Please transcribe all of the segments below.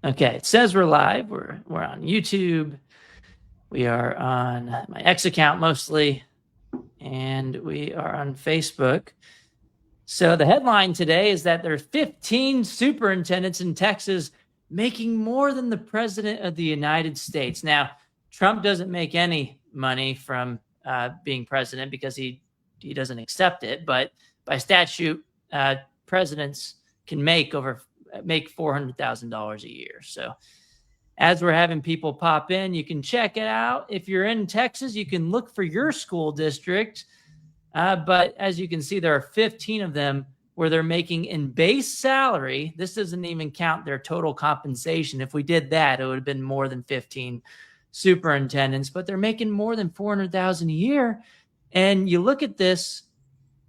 Okay, it says we're live. We're on YouTube. We are on my X account mostly, and we are on Facebook. So the headline today is that there are 15 superintendents in Texas making more than the president of the United States. Now, Trump doesn't make any money from being president because he doesn't accept it. But by statute, presidents can make $400,000 a year. So as we're having people pop in, you can check it out. If you're in Texas, you can look for your school district. But as you can see, there are 15 of them where they're making in base salary. This doesn't even count their total compensation. If we did that, it would have been more than 15 superintendents, but they're making more than $400,000 a year. And you look at this,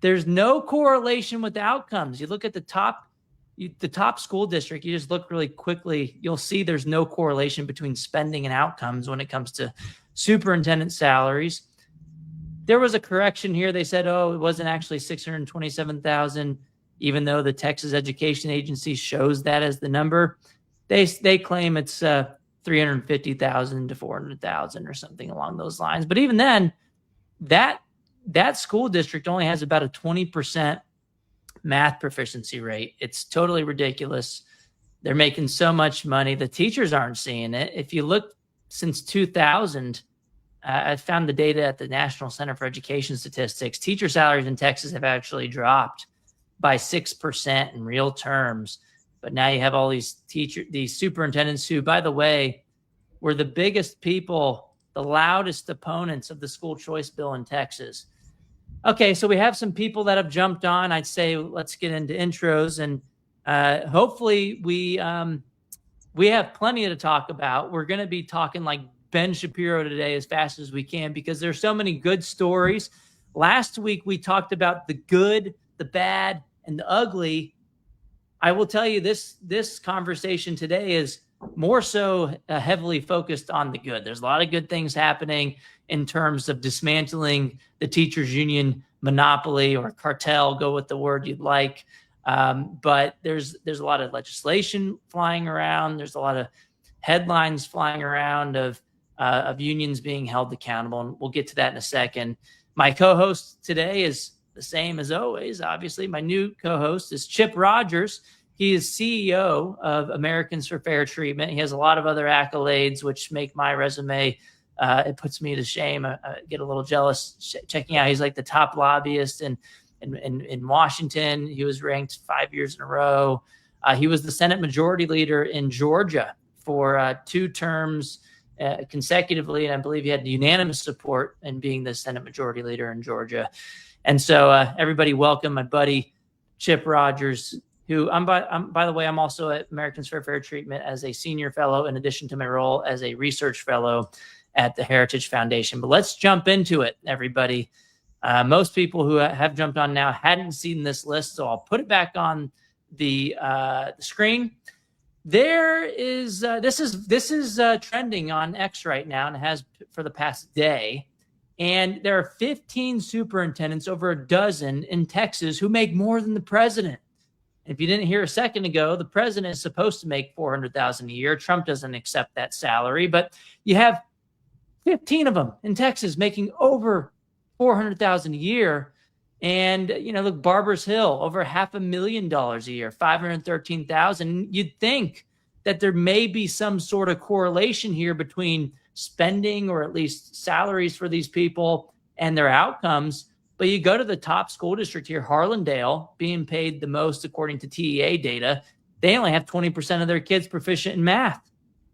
there's no correlation with the outcomes. You look at the top school district, you just look really quickly, you'll see there's no correlation between spending and outcomes when it comes to superintendent salaries. There was a correction here. They said, it wasn't actually $627,000, even though the Texas Education Agency shows that as the number. They claim it's $350,000 to $400,000 or something along those lines. But even then, that school district only has about a 20% math proficiency rate. It's totally ridiculous. They're making so much money. The teachers aren't seeing it. If you look since 2000, I found the data at the National Center for Education Statistics. Teacher salaries in Texas have actually dropped by 6% in real terms. But now you have all these superintendents who, by the way, were the biggest people, the loudest opponents of the school choice bill in Texas. Okay, so we have some people that have jumped on. I'd say let's get into intros, and hopefully we have plenty to talk about. We're going to be talking like Ben Shapiro today as fast as we can because there's so many good stories. Last week we talked about the good, the bad, and the ugly. I will tell you this conversation today is more so heavily focused on the good. There's a lot of good things happening in terms of dismantling the teachers union monopoly or cartel, go with the word you'd like. But there's a lot of legislation flying around. There's a lot of headlines flying around of unions being held accountable. And we'll get to that in a second. My co-host today is the same as always. Obviously, my new co-host is Chip Rogers. He is CEO of Americans for Fair Treatment. He has a lot of other accolades, which make my resume, it puts me to shame. I get a little jealous checking out. He's like the top lobbyist in Washington. He was ranked 5 years in a row. He was the Senate Majority Leader in Georgia for 2 terms consecutively, and I believe he had unanimous support in being the Senate Majority Leader in Georgia. And so everybody welcome my buddy Chip Rogers, who by the way, I'm also at Americans for Fair Treatment as a senior fellow in addition to my role as a research fellow at the Heritage Foundation. But let's jump into it, everybody. Most people who have jumped on now hadn't seen this list, so I'll put it back on the screen. There is this is trending on X right now, and it has for the past day. And there are 15 superintendents, over a dozen in Texas, who make more than the president. If you didn't hear a second ago, the president is supposed to make $400,000 a year. Trump doesn't accept that salary, but you have 15 of them in Texas making over $400,000 a year. And, look, Barbers Hill, over $500,000 a year, $513,000. You'd think that there may be some sort of correlation here between spending or at least salaries for these people and their outcomes. But you go to the top school district here, Harlandale, being paid the most according to TEA data. They only have 20% of their kids proficient in math.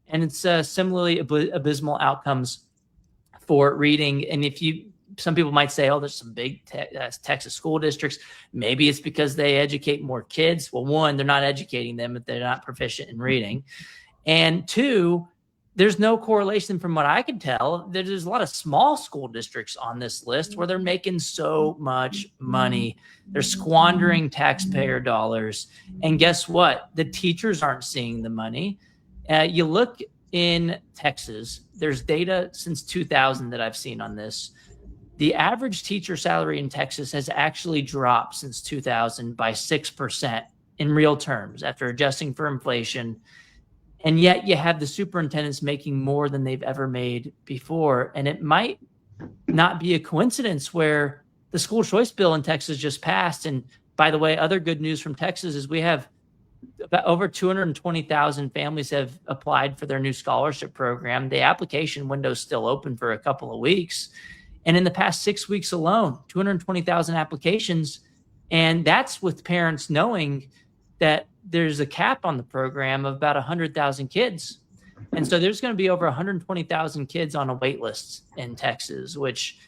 And it's similarly abysmal outcomes for reading. And some people might say, there's some big Texas school districts. Maybe it's because they educate more kids. Well, one, they're not educating them if they're not proficient in reading. And 2, there's no correlation from what I can tell. There's a lot of small school districts on this list where they're making so much money. They're squandering taxpayer dollars. And guess what? The teachers aren't seeing the money. You look in Texas, there's data since 2000 that I've seen on this. The average teacher salary in Texas has actually dropped since 2000 by 6% in real terms after adjusting for inflation. And yet you have the superintendents making more than they've ever made before. And it might not be a coincidence where the school choice bill in Texas just passed. And by the way, other good news from Texas is we have about over 220,000 families have applied for their new scholarship program. The application window is still open for a couple of weeks. And in the past 6 weeks alone, 220,000 applications. And that's with parents knowing that there's a cap on the program of about 100,000 kids. And so there's going to be over 120,000 kids on a wait list in Texas, which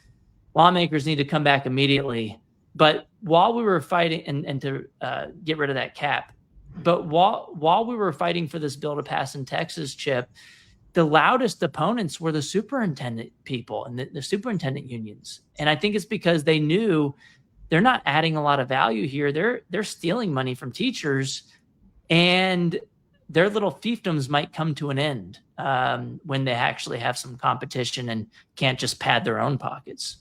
lawmakers need to come back immediately. But while we were fighting and to get rid of that cap, but while we were fighting for this bill to pass in Texas, Chip, the loudest opponents were the superintendent people and the superintendent unions. And I think it's because they knew they're not adding a lot of value here. They're stealing money from teachers, and their little fiefdoms might come to an end when they actually have some competition and can't just pad their own pockets.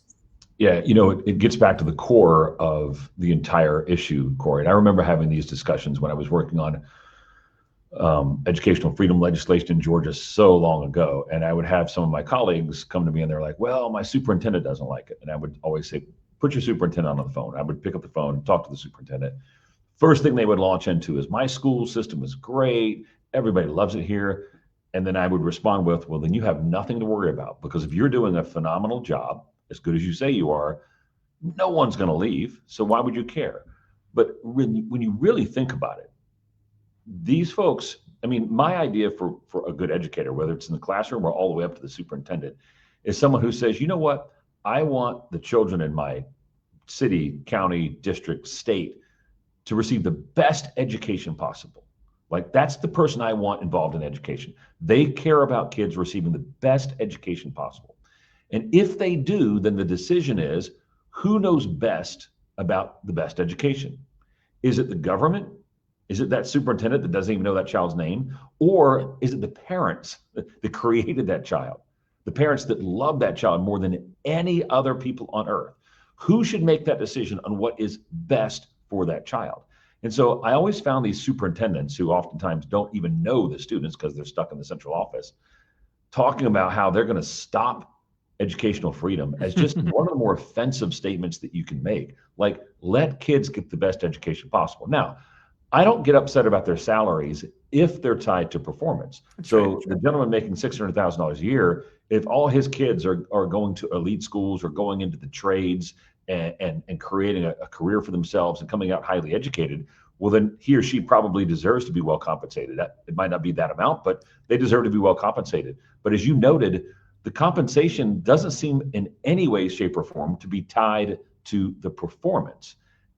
Yeah, it gets back to the core of the entire issue, Corey. And I remember having these discussions when I was working on educational freedom legislation in Georgia so long ago. And I would have some of my colleagues come to me and they're like, well, my superintendent doesn't like it. And I would always say, put your superintendent on the phone. I would pick up the phone and talk to the superintendent. First thing they would launch into is, my school system is great. Everybody loves it here. And then I would respond with, well, then you have nothing to worry about, because if you're doing a phenomenal job, as good as you say you are, no one's going to leave. So why would you care? But when you really think about it, these folks, I mean, my idea for a good educator, whether it's in the classroom or all the way up to the superintendent, is someone who says, you know what? I want the children in my city, county, district, state to receive the best education possible. Like, that's the person I want involved in education. They care about kids receiving the best education possible. And if they do, then the decision is, who knows best about the best education? Is it the government? Is it that superintendent that doesn't even know that child's name? Or is it the parents that created that child? The parents that love that child more than any other people on earth? Who should make that decision on what is best for that child? And so I always found these superintendents, who oftentimes don't even know the students because they're stuck in the central office, talking about how they're going to stop educational freedom as just one of the more offensive statements that you can make. Like, let kids get the best education possible. Now, I don't get upset about their salaries if they're tied to performance. So the gentleman making $600,000 a year, if all his kids are going to elite schools or going into the trades and creating a career for themselves and coming out highly educated, well, then he or she probably deserves to be well compensated. It might not be that amount, but they deserve to be well compensated. But as you noted, the compensation doesn't seem in any way, shape, or form to be tied to the performance.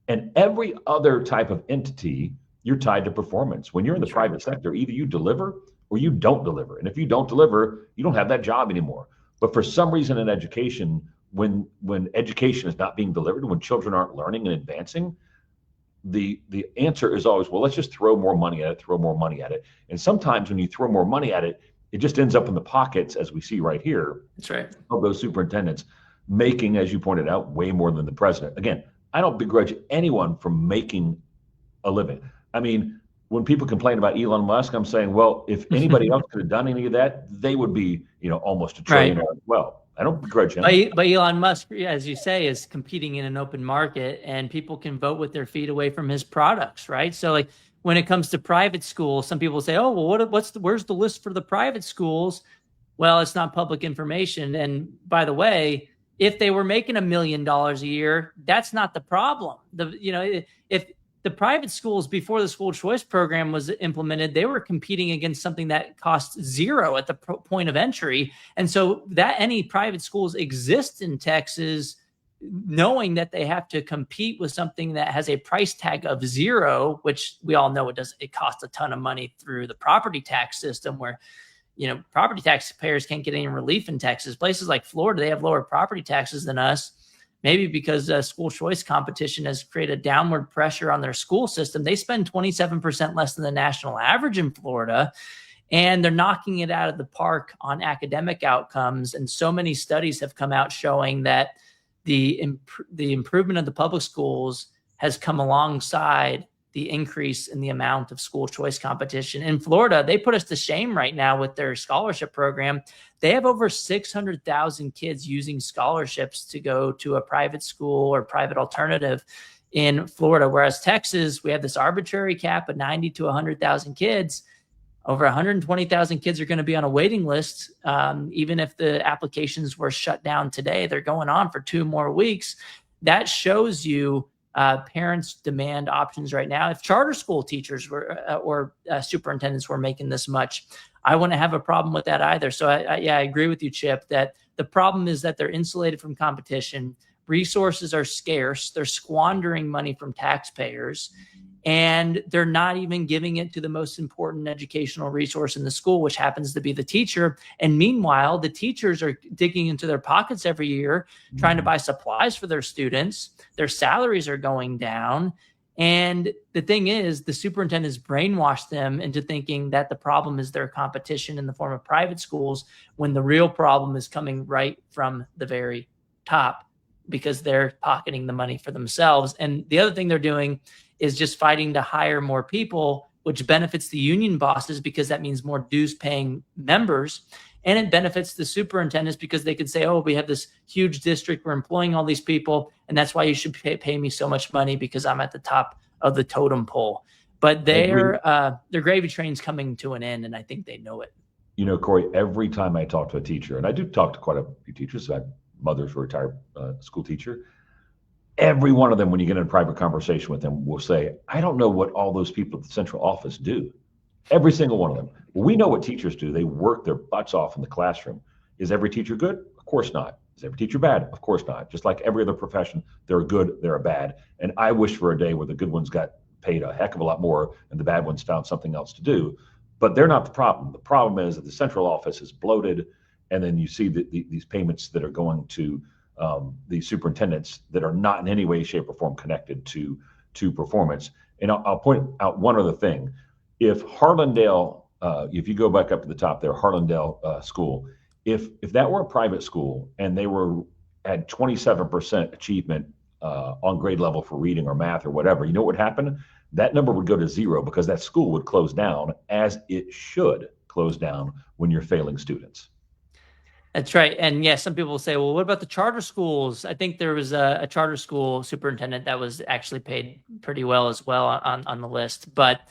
And every other type of entity, you're tied to performance. When you're in the private sector, either you deliver or you don't deliver. And if you don't deliver, you don't have that job anymore. But for some reason in education, when education is not being delivered, when children aren't learning and advancing, the answer is always, well, let's just throw more money at it. And sometimes when you throw more money at it, it just ends up in the pockets, as we see right here. That's right. Of those superintendents making, as you pointed out, way more than the president. Again, I don't begrudge anyone from making a living. I mean, when people complain about Elon Musk, I'm saying, well, if anybody else could have done any of that, they would be, almost a trillionaire as well. I don't begrudge him. But Elon Musk, as you say, is competing in an open market, and people can vote with their feet away from his products, right? So, like, when it comes to private schools, some people say, oh, well, where's the list for the private schools? Well, it's not public information. And by the way, if they were making $1 million a year, that's not the problem. If the private schools, before the school choice program was implemented, they were competing against something that costs zero at the point of entry. And so that any private schools exist in Texas, knowing that they have to compete with something that has a price tag of zero, which we all know it costs a ton of money through the property tax system, where property taxpayers can't get any relief in Texas. Places like Florida, they have lower property taxes than us, maybe because school choice competition has created downward pressure on their school system. They spend 27% less than the national average in Florida, and they're knocking it out of the park on academic outcomes. And so many studies have come out showing that the improvement of the public schools has come alongside the increase in the amount of school choice competition. In Florida, they put us to shame right now with their scholarship program. They have over 600,000 kids using scholarships to go to a private school or private alternative in Florida, whereas Texas, we have this arbitrary cap of 90 to 100,000 kids. Over 120,000 kids are going to be on a waiting list. Even if the applications were shut down today, they're going on for 2 more weeks. That shows you parents demand options right now. If charter school teachers were or superintendents were making this much, I wouldn't have a problem with that either. So I agree with you, Chip, that the problem is that they're insulated from competition. Resources are scarce. They're squandering money from taxpayers, and they're not even giving it to the most important educational resource in the school, which happens to be the teacher. And meanwhile, the teachers are digging into their pockets every year, trying to buy supplies for their students. Their salaries are going down. And the thing is, the superintendents brainwashed them into thinking that the problem is their competition in the form of private schools, when the real problem is coming right from the very top, because they're pocketing the money for themselves. And the other thing they're doing is just fighting to hire more people, which benefits the union bosses because that means more dues paying members. And it benefits the superintendents because they could say, oh, we have this huge district, we're employing all these people, and that's why you should pay me so much money because I'm at the top of the totem pole. But their gravy train's coming to an end, and I think they know it. You know, Corey, every time I talk to a teacher, and I do talk to quite a few teachers, my mother's a retired school teacher, every one of them, when you get in a private conversation with them, will say, I don't know what all those people at the central office do. Every single one of them. Well, we know what teachers do. They work their butts off in the classroom. Is every teacher good? Of course not. Is every teacher bad? Of course not. Just like every other profession, there are good, there are bad. And I wish for a day where the good ones got paid a heck of a lot more and the bad ones found something else to do. But they're not the problem. The problem is that the central office is bloated, and then you see these payments that are going to the superintendents that are not in any way, shape, or form connected to performance. And I'll point out one other thing. If Harlandale, if you go back up to the top there, Harlandale School, if that were a private school and they had 27% achievement on grade level for reading or math or whatever, you know what would happen? That number would go to 0 because that school would close down, as it should close down when you're failing students. That's right. And yeah, some people will say, well, what about the charter schools? I think there was a charter school superintendent that was actually paid pretty well as well on the list. But,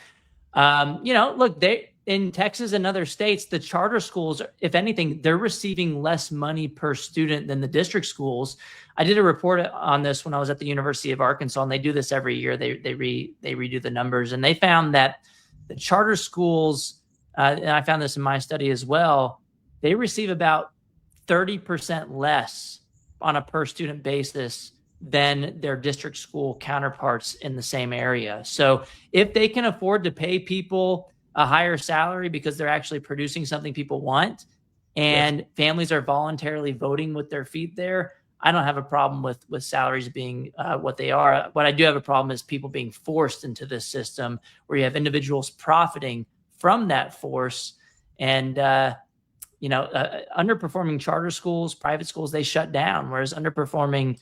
look, in Texas and other states, the charter schools, if anything, they're receiving less money per student than the district schools. I did a report on this when I was at the University of Arkansas, and they do this every year. They redo the numbers, and they found that the charter schools, and I found this in my study as well, they receive about 30% less on a per student basis than their district school counterparts in the same area. So if they can afford to pay people a higher salary because they're actually producing something people want, and families are voluntarily voting with their feet there, I don't have a problem with salaries being what they are. What I do have a problem is people being forced into this system where you have individuals profiting from that force. And underperforming charter schools, private schools, they shut down, whereas underperforming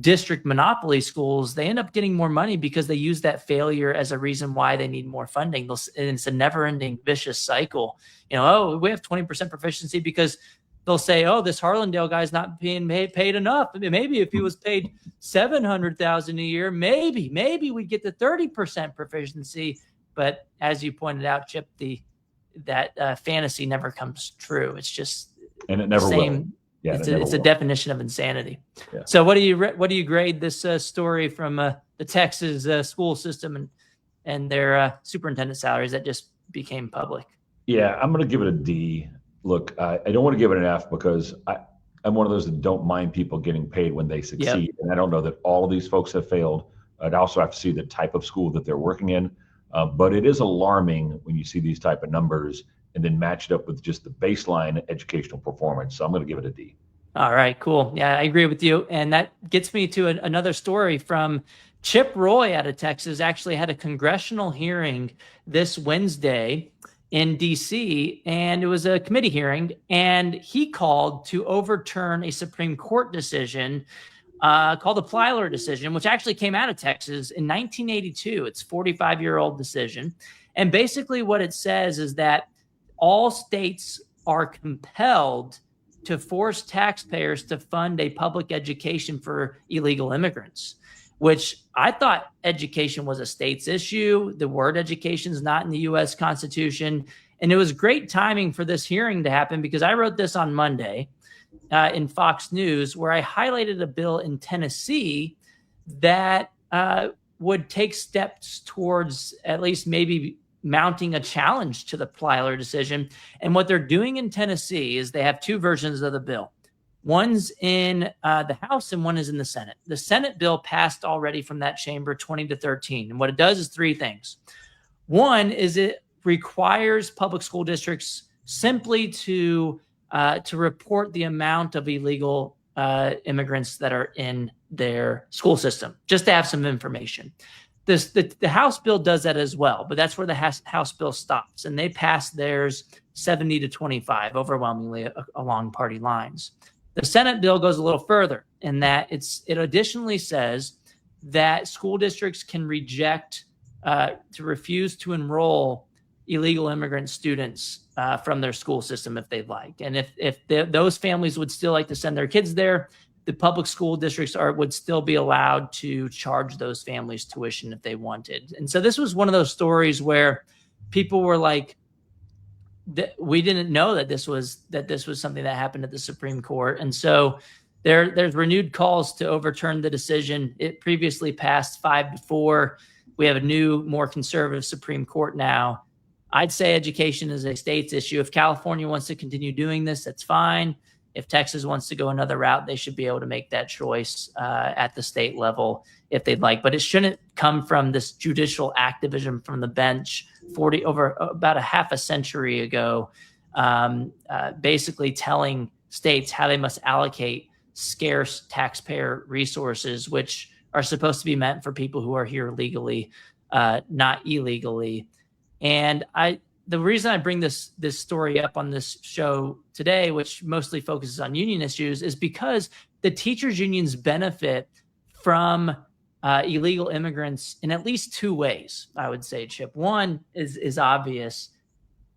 district monopoly schools, they end up getting more money because they use that failure as a reason why they need more funding. And it's a never-ending vicious cycle. We have 20% proficiency because they'll say, oh, this Harlandale guy's not being paid enough. I mean, maybe if he was paid $700,000 a year, maybe we'd get to 30% proficiency. But as you pointed out, Chip, that fantasy never comes true. It's just, and it never will. Yeah, it's a definition of insanity. Yeah. So what do you grade this story from the Texas school system and their superintendent salaries that just became public? Yeah, I'm going to give it a D. Look, I don't want to give it an F because I'm one of those that don't mind people getting paid when they succeed. Yep. And I don't know that all of these folks have failed. I'd also have to see the type of school that they're working in. But it is alarming when you see these type of numbers and then match it up with just the baseline educational performance. So I'm going to give it a D. All right, cool. Yeah, I agree with you. And that gets me to another story from Chip Roy out of Texas. Actually had a congressional hearing this Wednesday in DC, and it was a committee hearing, and he called to overturn a Supreme Court decision called the Plyler decision, which actually came out of Texas in 1982. It's a 45-year-old decision. And basically what it says is that all states are compelled to force taxpayers to fund a public education for illegal immigrants, which I thought education was a state's issue. The word education is not in the U.S. Constitution. And it was great timing for this hearing to happen because I wrote this on Monday in Fox News, where I highlighted a bill in Tennessee that would take steps towards at least maybe mounting a challenge to the Plyler decision. And what they're doing in Tennessee is they have two versions of the bill. One's in the House and one is in the Senate. The Senate bill passed already from that chamber 20-13. And what it does is three things. One is it requires public school districts simply to report the amount of illegal immigrants that are in their school system, just to have some information. The House bill does that as well, but that's where the House bill stops. And they passed theirs 70-25, overwhelmingly along party lines. The Senate bill goes a little further in that it additionally says that school districts can reject, to refuse to enroll illegal immigrant students from their school system if they'd like. And if those families would still like to send their kids there, the public school districts would still be allowed to charge those families tuition if they wanted. And so this was one of those stories where people were like, we didn't know that this was something that happened at the Supreme Court. And so there's renewed calls to overturn the decision. It previously passed 5-4. We have a new, more conservative Supreme Court now. I'd say education is a state's issue. If California wants to continue doing this, that's fine. If Texas wants to go another route, they should be able to make that choice at the state level if they'd like. But it shouldn't come from this judicial activism from the bench over about a half a century ago, basically telling states how they must allocate scarce taxpayer resources, which are supposed to be meant for people who are here legally, not illegally. And the reason I bring this story up on this show today, which mostly focuses on union issues, is because the teachers' unions benefit from illegal immigrants in at least two ways, I would say, Chip. One is obvious.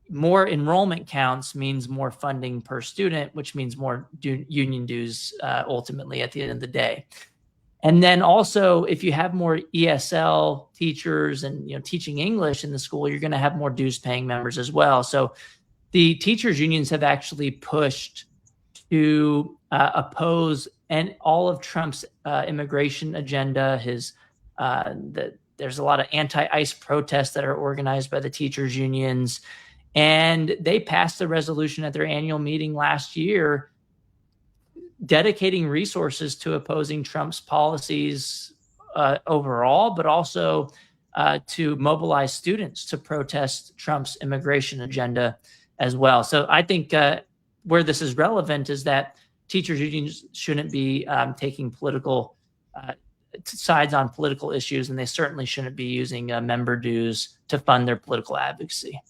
More enrollment counts means more funding per student, which means more union dues ultimately at the end of the day. And then also, if you have more ESL teachers and teaching English in the school, you're going to have more dues-paying members as well. So the teachers' unions have actually pushed to oppose all of Trump's immigration agenda. There's a lot of anti-ICE protests that are organized by the teachers' unions, and they passed a resolution at their annual meeting last year dedicating resources to opposing Trump's policies overall, but also to mobilize students to protest Trump's immigration agenda as well. So I think where this is relevant is that teachers unions shouldn't be taking political sides on political issues, and they certainly shouldn't be using member dues to fund their political advocacy.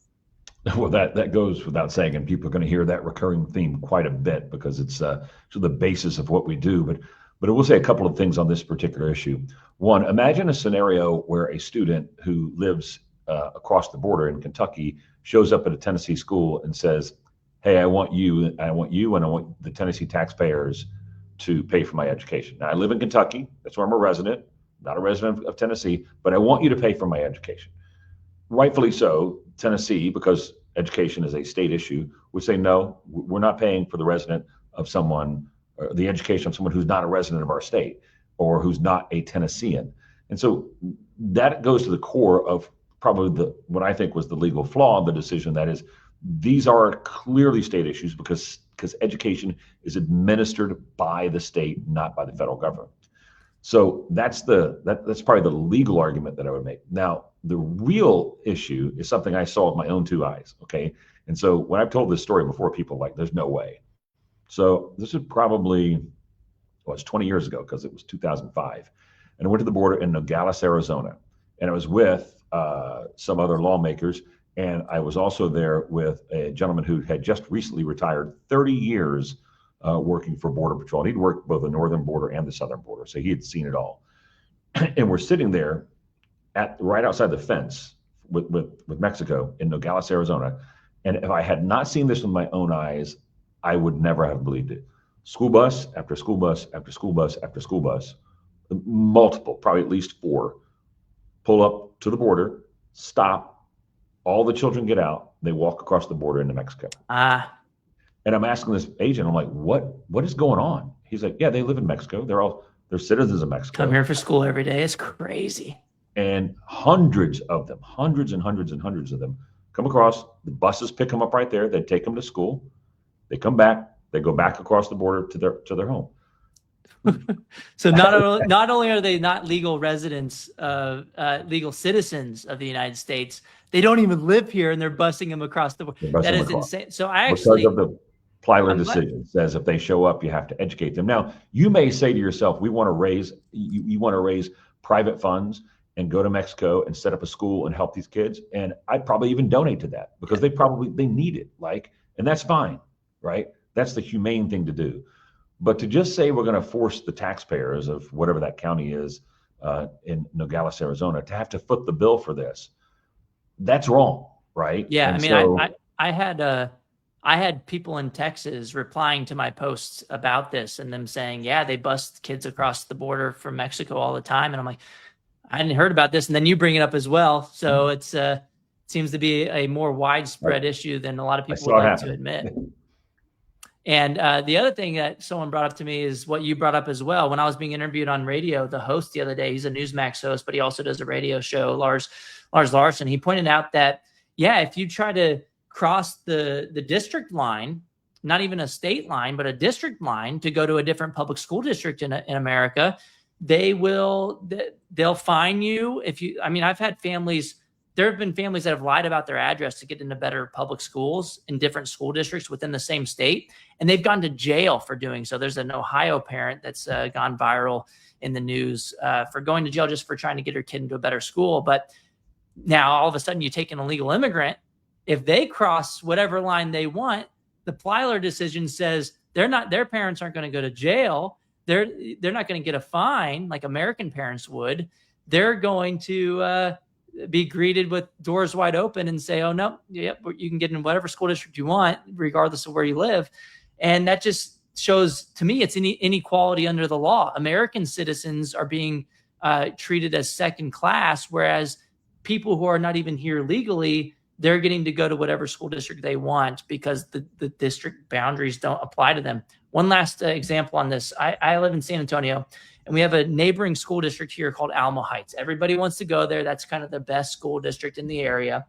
Well, that goes without saying, and people are going to hear that recurring theme quite a bit because it's the basis of what we do. But I will say a couple of things on this particular issue. One, imagine a scenario where a student who lives across the border in Kentucky shows up at a Tennessee school and says, "Hey, I want you, and I want the Tennessee taxpayers to pay for my education. Now, I live in Kentucky. That's where I'm a resident, not a resident of Tennessee, but I want you to pay for my education." Rightfully so, Tennessee, because education is a state issue, would say, no, we're not paying for the resident of someone, or the education of someone who's not a resident of our state or who's not a Tennessean. And so that goes to the core of probably what I think was the legal flaw in the decision. That is, these are clearly state issues because education is administered by the state, not by the federal government. So that's probably the legal argument that I would make. Now, the real issue is something I saw with my own two eyes, okay? And so when I've told this story before, people are like, there's no way. So this is probably, it's 20 years ago because it was 2005. And I went to the border in Nogales, Arizona. And I was with some other lawmakers. And I was also there with a gentleman who had just recently retired 30 years working for Border Patrol. He'd worked both the northern border and the southern border, so he had seen it all. And we're sitting there right outside the fence with Mexico in Nogales, Arizona. And if I had not seen this with my own eyes, I would never have believed it. School bus after school bus after school bus after school bus, multiple, probably at least 4, pull up to the border, stop, all the children get out, they walk across the border into Mexico. And I'm asking this agent, I'm like, what is going on? He's like, yeah, they live in Mexico. They're citizens of Mexico. Come here for school every day. It's crazy. And hundreds of them, hundreds and hundreds and hundreds of them come across. The buses pick them up right there. They take them to school. They come back. They go back across the border to their home. So not only are they not legal residents, legal citizens of the United States, they don't even live here, and they're busing them across the border. That is insane. So I actually, because of the Plyler decision, says if they show up, you have to educate them. Now, you may say to yourself, we want to raise, you want to raise private funds and go to Mexico and set up a school and help these kids. And I'd probably even donate to that because they need it. And that's fine, right? That's the humane thing to do. But to just say we're going to force the taxpayers of whatever that county is in Nogales, Arizona, to have to foot the bill for this, that's wrong, right? Yeah, and I had people in Texas replying to my posts about this and them saying, yeah, they bust kids across the border from Mexico all the time. And I'm like, I hadn't heard about this. And then you bring it up as well. So it's seems to be a more widespread issue than a lot of people would like to admit. And the other thing that someone brought up to me is what you brought up as well. When I was being interviewed on radio, the host the other day, he's a Newsmax host, but he also does a radio show, Lars Larson. He pointed out that, yeah, if you try to cross the district line, not even a state line, but a district line to go to a different public school district in America, they'll fine you. I've had families, there have been families that have lied about their address to get into better public schools in different school districts within the same state, and they've gone to jail for doing so. There's an Ohio parent that's gone viral in the news for going to jail just for trying to get her kid into a better school. But now all of a sudden you take an illegal immigrant, if they cross whatever line they want, the Plyler decision says their parents aren't going to go to jail. They're not going to get a fine like American parents would. They're going to be greeted with doors wide open and say, oh, no, yep, you can get in whatever school district you want, regardless of where you live. And that just shows, to me, it's inequality under the law. American citizens are being treated as second class, whereas people who are not even here legally, they're getting to go to whatever school district they want because the district boundaries don't apply to them. One last example on this. I live in San Antonio, and we have a neighboring school district here called Alamo Heights. Everybody wants to go there. That's kind of the best school district in the area.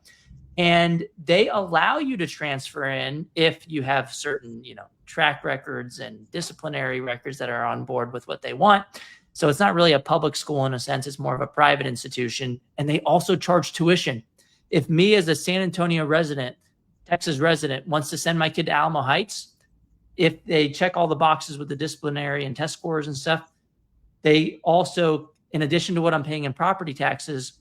And they allow you to transfer in if you have certain, track records and disciplinary records that are on board with what they want. So it's not really a public school in a sense. It's more of a private institution. And they also charge tuition. If me as a San Antonio resident, Texas resident, wants to send my kid to Alamo Heights, if they check all the boxes with the disciplinary and test scores and stuff, they also, in addition to what I'm paying in property taxes,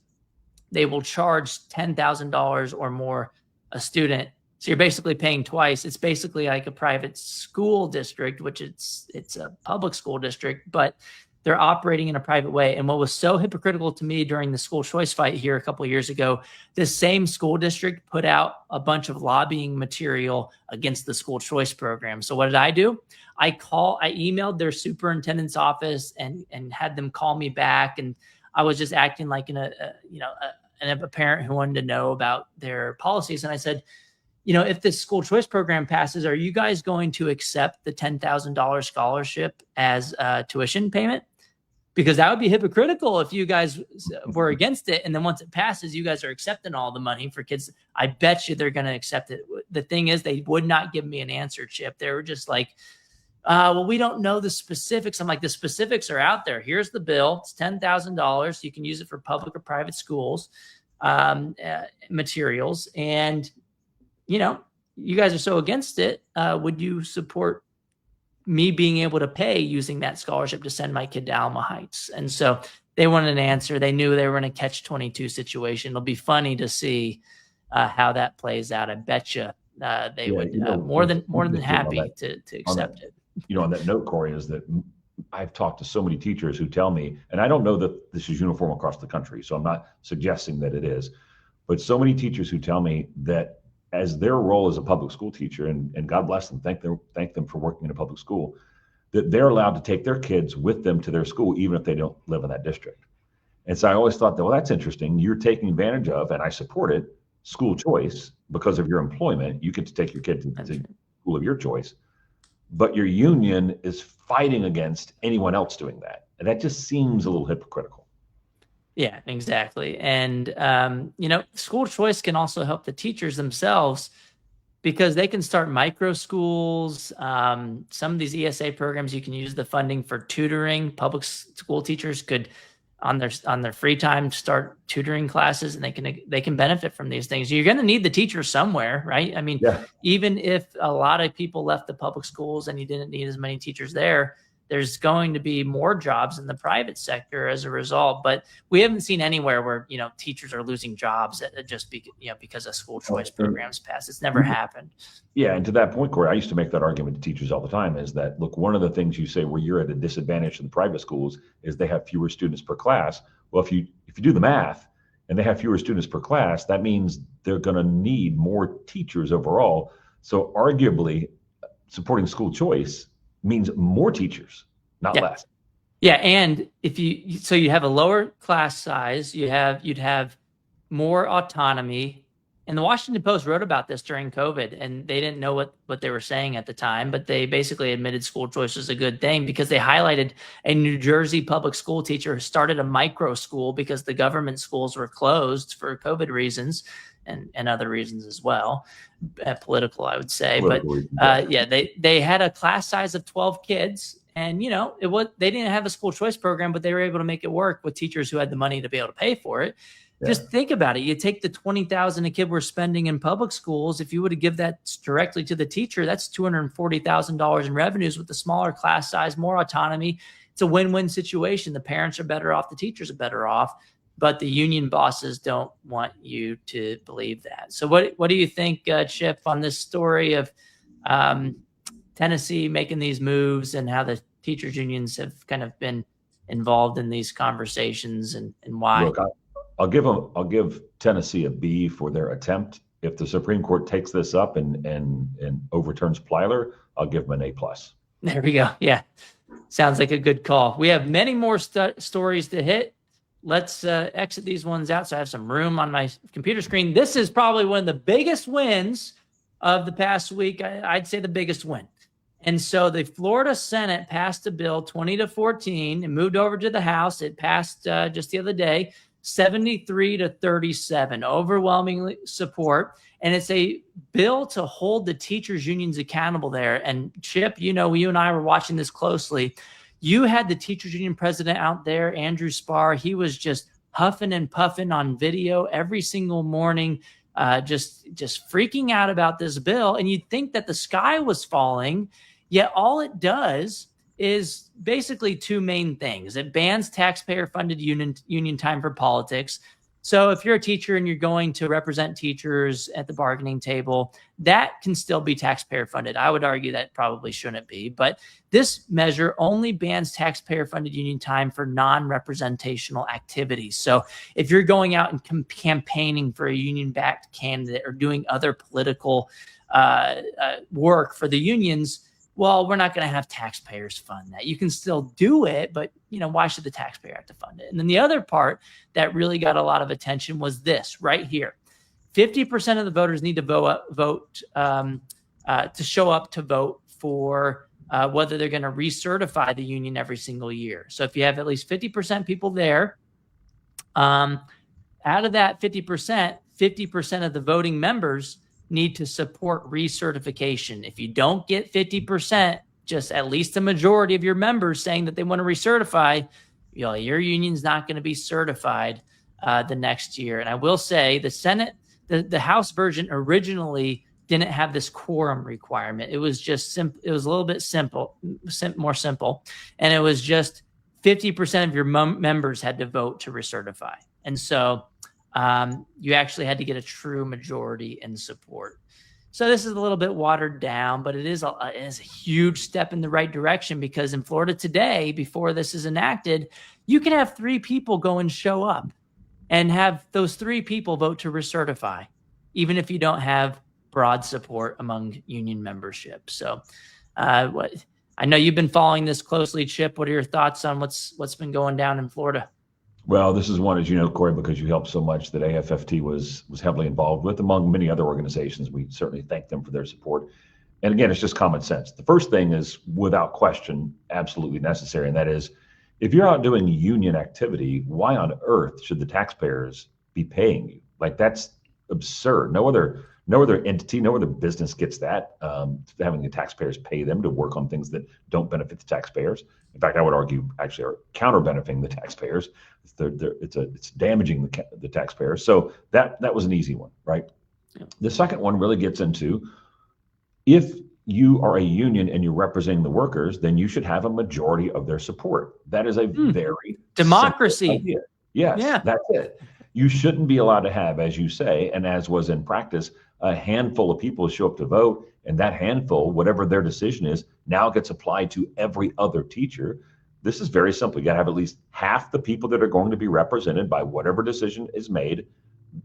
they will charge $10,000 or more a student. So you're basically paying twice. It's basically like a private school district, which it's a public school district, but they're operating in a private way. And what was so hypocritical to me during the school choice fight here a couple of years ago, this same school district put out a bunch of lobbying material against the school choice program. So what did I do? I emailed their superintendent's office and had them call me back. And I was just acting like a parent who wanted to know about their policies. And I said, if this school choice program passes, are you guys going to accept the $10,000 scholarship as a tuition payment? Because that would be hypocritical if you guys were against it. And then once it passes, you guys are accepting all the money for kids. I bet you they're going to accept it. The thing is, they would not give me an answer, Chip. They were just like, well, we don't know the specifics. I'm like, the specifics are out there. Here's the bill. It's $10,000. You can use it for public or private schools, materials. And, you guys are so against it. Would you support me being able to pay using that scholarship to send my kid to Alamo Heights? And so they wanted an answer. They knew they were in a catch-22 situation. It'll be funny to see how that plays out. I bet you they would more than happy to accept it. on that note, Corey, is that I've talked to so many teachers who tell me, and I don't know that this is uniform across the country, so I'm not suggesting that it is, but so many teachers who tell me that as their role as a public school teacher, and God bless them, thank them for working in a public school, that they're allowed to take their kids with them to their school, even if they don't live in that district. And so I always thought that, well, that's interesting. You're taking advantage of, and I support it, school choice because of your employment. You get to take your kid to school of your choice, but your union is fighting against anyone else doing that. And that just seems a little hypocritical. Yeah, exactly. And, school choice can also help the teachers themselves because they can start micro schools. Some of these ESA programs, you can use the funding for tutoring. Public school teachers could, on their free time, start tutoring classes, and they can benefit from these things. You're going to need the teacher somewhere, right? I mean, even if a lot of people left the public schools and you didn't need as many teachers there's going to be more jobs in the private sector as a result. But we haven't seen anywhere where, teachers are losing jobs just because of school choice programs passed. It's never happened. Yeah. And to that point, Corey, I used to make that argument to teachers all the time is that, look, one of the things you say where you're at a disadvantage to the private schools is they have fewer students per class. Well, if you do the math and they have fewer students per class, that means they're going to need more teachers overall. So arguably supporting school choice means more teachers, not less. Yeah, and you have a lower class size, you'd have more autonomy. And the Washington Post wrote about this during COVID, and they didn't know what they were saying at the time, but they basically admitted school choice was a good thing because they highlighted a New Jersey public school teacher who started a micro school because the government schools were closed for COVID reasons and other reasons as well, political, I would say. They had a class size of 12 kids, and they didn't have a school choice program, but they were able to make it work with teachers who had the money to be able to pay for it. Yeah. Just think about it. You take the $20,000 a kid we're spending in public schools. If you were to give that directly to the teacher, that's $240,000 in revenues with the smaller class size, more autonomy. It's a win-win situation. The parents are better off. The teachers are better off. But the union bosses don't want you to believe that. So what do you think, Chip, on this story of Tennessee making these moves and how the teachers unions have kind of been involved in these conversations and why? Look, I'll give Tennessee a B for their attempt. If the Supreme Court takes this up and overturns Plyler, I'll give them an A+. There we go. Yeah, sounds like a good call. We have many more stories to hit. Let's exit these ones out so I have some room on my computer screen. This is probably one of the biggest wins of the past week. I'd say the biggest win. And so the Florida Senate passed a bill 20-14 and moved over to the House. It passed just the other day, 73-37, overwhelmingly support. And it's a bill to hold the teachers unions accountable there. And Chip, you and I were watching this closely. You had the teachers union president out there, Andrew Spar. He was just huffing and puffing on video every single morning, just freaking out about this bill. And you'd think that the sky was falling, yet all it does is basically two main things. It bans taxpayer-funded union time for politics. So if you're a teacher and you're going to represent teachers at the bargaining table, that can still be taxpayer funded. I would argue that probably shouldn't be, but this measure only bans taxpayer funded union time for non-representational activities. So if you're going out and campaigning for a union-backed candidate or doing other political work for the unions, well, we're not going to have taxpayers fund that. You can still do it, but why should the taxpayer have to fund it? And then the other part that really got a lot of attention was this right here. 50% of the voters need to vote to show up to vote for whether they're going to recertify the union every single year. So if you have at least 50% people there, out of that 50% of the voting members need to support recertification. If you don't get 50%, just at least a majority of your members saying that they want to recertify, your union's not going to be certified the next year. And I will say the Senate, the House version originally didn't have this quorum requirement. It was just simple. It was a little bit more simple. And it was just 50% of your members had to vote to recertify. And so you actually had to get a true majority in support. So this is a little bit watered down, but it is a huge step in the right direction, because in Florida today, before this is enacted, you can have 3 people go and show up and have those 3 people vote to recertify, even if you don't have broad support among union membership. So I know you've been following this closely, Chip. What are your thoughts on what's been going down in Florida? Well, this is one, as you know, Corey, because you helped so much, that AFFT was heavily involved with, among many other organizations. We certainly thank them for their support. And again, it's just common sense. The first thing is, without question, absolutely necessary, and that is, if you're out doing union activity, why on earth should the taxpayers be paying you? Like, that's absurd. No other entity, no other business gets that, having the taxpayers pay them to work on things that don't benefit the taxpayers. In fact, I would argue actually are counter benefiting the taxpayers. It's damaging the taxpayers. So that was an easy one, right? Yeah. The second one really gets into, if you are a union and you're representing the workers, then you should have a majority of their support. That is a very democracy idea. Yes, yeah. That's it. You shouldn't be allowed to have, as you say, and as was in practice, a handful of people show up to vote, and that handful, whatever their decision is, now gets applied to every other teacher. This is very simple. You got to have at least half the people that are going to be represented by whatever decision is made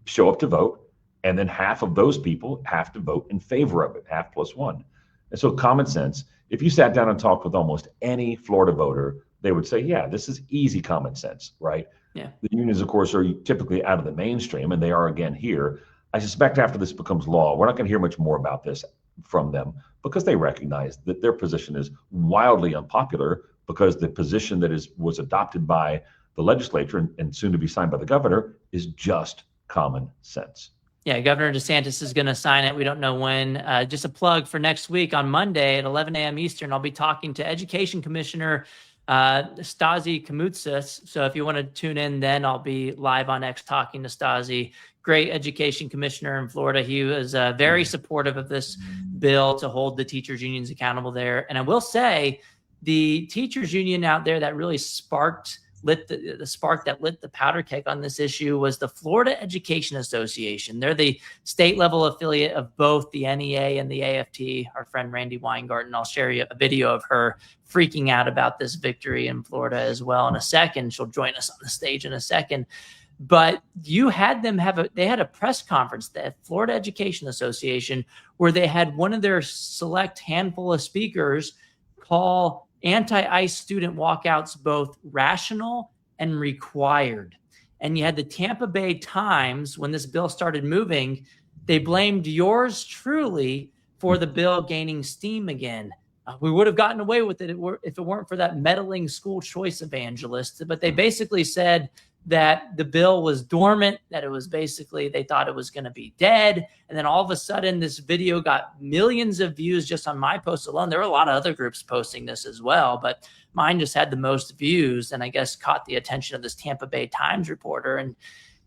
show up to vote, and then half of those people have to vote in favor of it, half plus one. And so common sense, if you sat down and talked with almost any Florida voter, they would say, yeah, this is easy common sense, right? Yeah. The unions, of course, are typically out of the mainstream, and they are again here. I suspect after this becomes law, we're not going to hear much more about this from them, because they recognize that their position is wildly unpopular, because the position that was adopted by the legislature and soon to be signed by the governor is just common sense. Yeah, Governor DeSantis is going to sign it. We don't know when. Just a plug for next week on Monday at 11 a.m. Eastern, I'll be talking to Education Commissioner Stasi Kamutsas. So if you want to tune in, then I'll be live on X talking to Stasi. Great education commissioner in Florida. He was very supportive of this bill to hold the teachers unions accountable there. And I will say, the teachers union out there that really lit the spark that lit the powder keg on this issue was the Florida Education Association. They're the state level affiliate of both the NEA and the AFT. Our friend Randy Weingarten, I'll share you a video of her freaking out about this victory in Florida as well in a second. She'll join us on the stage in a second. But you had them they had a press conference, the Florida Education Association, where they had one of their select handful of speakers call anti-ICE student walkouts both rational and required. And you had the Tampa Bay Times, when this bill started moving, they blamed yours truly for the bill gaining steam again. We would have gotten away with it if it weren't for that meddling school choice evangelist. But they basically said that the bill was dormant, that it was basically, they thought it was going to be dead. And then all of a sudden, this video got millions of views just on my post alone. There were a lot of other groups posting this as well, but mine just had the most views, and I guess caught the attention of this Tampa Bay Times reporter. And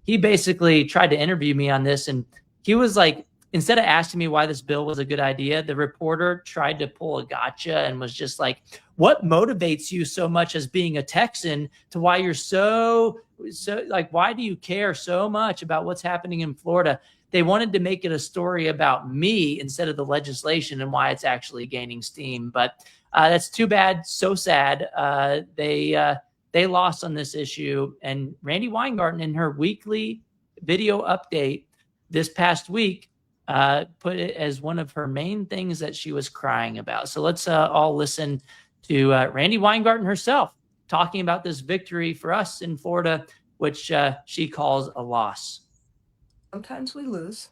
he basically tried to interview me on this. And he was like, instead of asking me why this bill was a good idea, the reporter tried to pull a gotcha and was just like, what motivates you so much as being a Texan to why you're so like, why do you care so much about what's happening in Florida? They wanted to make it a story about me instead of the legislation and why it's actually gaining steam. But that's too bad. So sad. They lost on this issue. And Randy Weingarten, in her weekly video update this past week, put it as one of her main things that she was crying about. So let's all listen to Randy Weingarten herself talking about this victory for us in Florida, which she calls a loss. Sometimes we lose,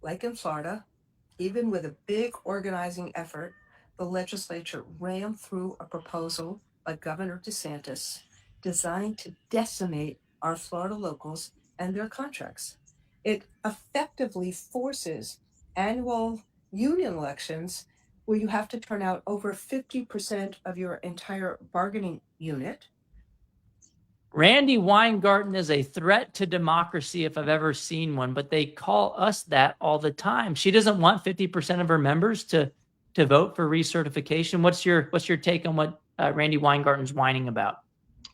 like in Florida. Even with a big organizing effort, the legislature rammed through a proposal by Governor DeSantis designed to decimate our Florida locals and their contracts. It effectively forces annual union elections where you have to turn out over 50% of your entire bargaining unit. Randy Weingarten is a threat to democracy if I've ever seen one, but they call us that all the time. She doesn't want 50% of her members to vote for recertification. What's your take on what Randy Weingarten's whining about?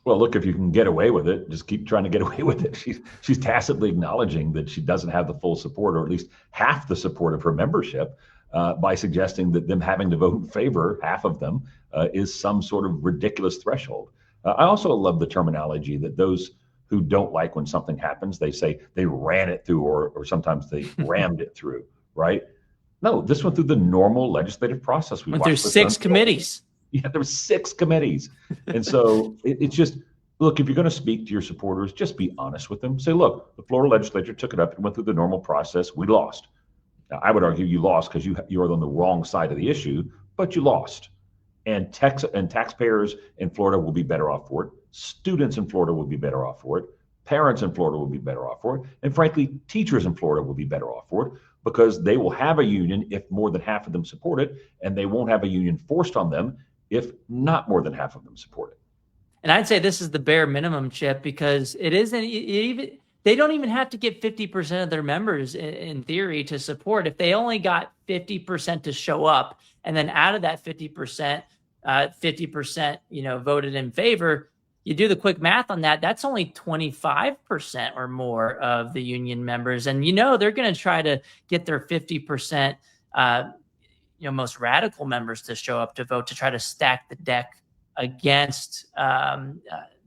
Well, look, if you can get away with it, just keep trying to get away with it. She's tacitly acknowledging that she doesn't have the full support, or at least half the support of her membership, by suggesting that them having to vote in favor, half of them, is some sort of ridiculous threshold. I also love the terminology that those who don't like when something happens, they say they ran it through, or sometimes they rammed it through, right? No, this went through the normal legislative process. Went through 6 committees. Yeah, there were 6 committees. And so it's just, look, if you're going to speak to your supporters, just be honest with them. Say, look, the Florida legislature took it up and went through the normal process. We lost. Now, I would argue you lost because you are on the wrong side of the issue, but you lost. And taxpayers in Florida will be better off for it. Students in Florida will be better off for it. Parents in Florida will be better off for it. And frankly, teachers in Florida will be better off for it, because they will have a union if more than half of them support it, and they won't have a union forced on them if not more than half of them support it. And I'd say this is the bare minimum, Chip, because it isn't even, they don't even have to get 50% of their members in theory to support. If they only got 50% to show up, and then out of that 50%, 50%, voted in favor, you do the quick math on that, that's only 25% or more of the union members. And, they're going to try to get their 50%, most radical members to show up to vote, to try to stack the deck against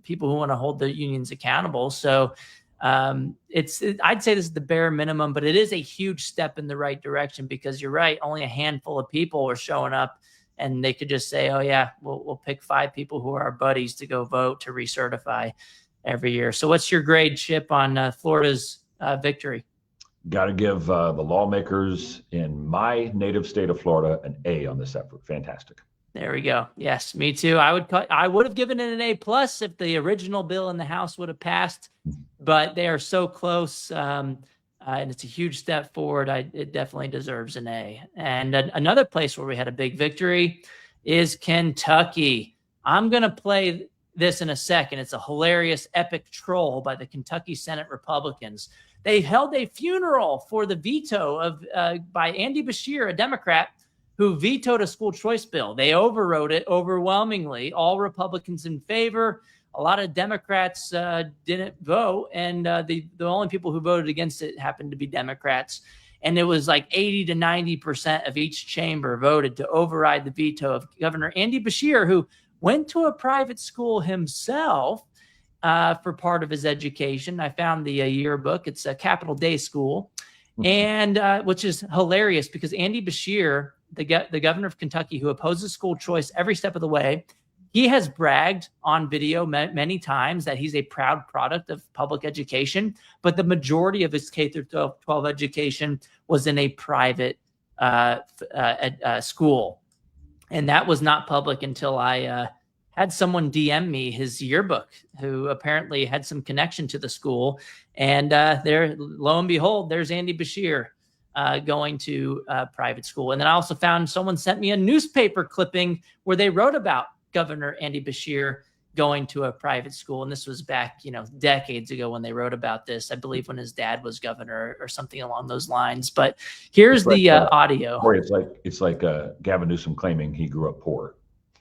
people who want to hold the unions accountable. So I'd say this is the bare minimum, but it is a huge step in the right direction, because you're right, only a handful of people are showing up, and they could just say, oh yeah, we'll pick 5 people who are our buddies to go vote to recertify every year. So what's your grade, Chip, on Florida's victory? Got to give the lawmakers in my native state of Florida an A on this effort. Fantastic. There we go. Yes, me too. I would have given it an A+ if the original bill in the House would have passed, but they are so close, and it's a huge step forward. It definitely deserves an A. And another place where we had a big victory is Kentucky. I'm going to play this in a second. It's a hilarious, epic troll by the Kentucky Senate Republicans. They held a funeral for the veto by Andy Beshear, a Democrat, who vetoed a school choice bill. They overrode it overwhelmingly. All Republicans in favor. A lot of Democrats didn't vote, and the only people who voted against it happened to be Democrats. And it was like 80 to 90% of each chamber voted to override the veto of Governor Andy Beshear, who went to a private school himself for part of his education. I found the yearbook. It's a Capital Day school, and which is hilarious, because Andy Beshear, the governor of Kentucky, who opposes school choice every step of the way, he has bragged on video many times that he's a proud product of public education, but the majority of his K through 12 education was in a private school. And that was not public until I had someone DM me his yearbook, who apparently had some connection to the school. And there, lo and behold, there's Andy Beshear going to private school. And then I also found someone sent me a newspaper clipping where they wrote about Governor Andy Beshear going to a private school. And this was back, decades ago when they wrote about this, I believe when his dad was governor or something along those lines. But here's the audio. Corey, it's like Gavin Newsom claiming he grew up poor.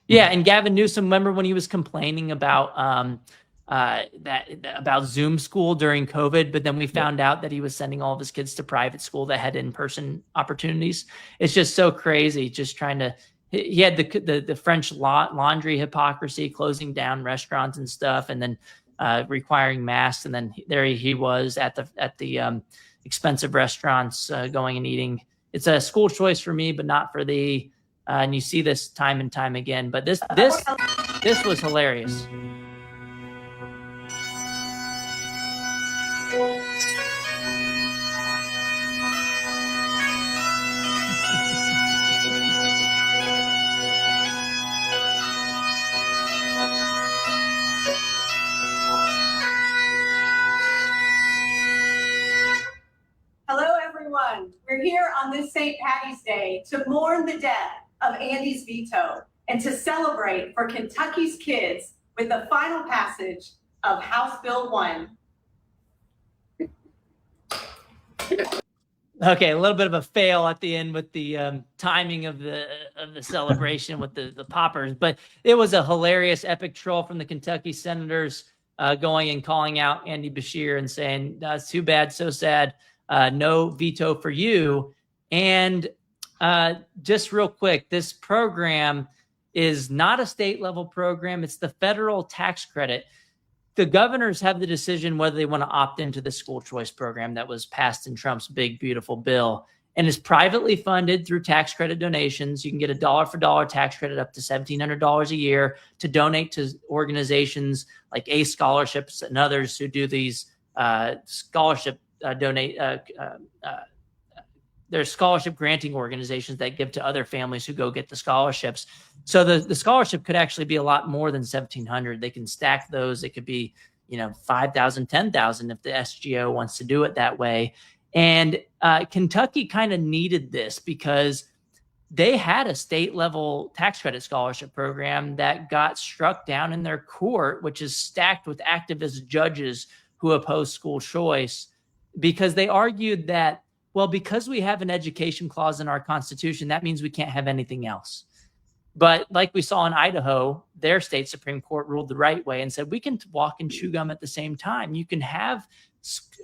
Yeah. And Gavin Newsom, remember when he was complaining about about Zoom school during COVID, but then we found out that he was sending all of his kids to private school that had in-person opportunities. It's just so crazy, just trying to, he had the French laundry hypocrisy, closing down restaurants and stuff, and then requiring masks. And then there he was at the expensive restaurants going and eating. It's a school choice for me, but not for thee. And you see this time and time again. But this was hilarious. Hello, everyone. We're here on this St. Patty's Day to mourn the death of Andy's veto and to celebrate for Kentucky's kids with the final passage of House Bill 1. Okay, a little bit of a fail at the end with the timing of the celebration with the poppers, but it was a hilarious, epic troll from the Kentucky Senators going and calling out Andy Beshear and saying, "That's too bad, so sad. No veto for you." And just real quick, this program is not a state level program; it's the federal tax credit. The governors have the decision whether they want to opt into the school choice program that was passed in Trump's big, beautiful bill, and is privately funded through tax credit donations. You can get a dollar for dollar tax credit up to $1,700 a year to donate to organizations like ACE Scholarships and others who do these scholarship there's scholarship granting organizations that give to other families who go get the scholarships. So the scholarship could actually be a lot more than $1,700. They can stack those. It could be, $5,000, $10,000 if the SGO wants to do it that way. And Kentucky kind of needed this because they had a state level tax credit scholarship program that got struck down in their court, which is stacked with activist judges who oppose school choice, because they argued that, well, because we have an education clause in our Constitution, that means we can't have anything else. But like we saw in Idaho, their state Supreme Court ruled the right way and said, we can walk and chew gum at the same time. You can have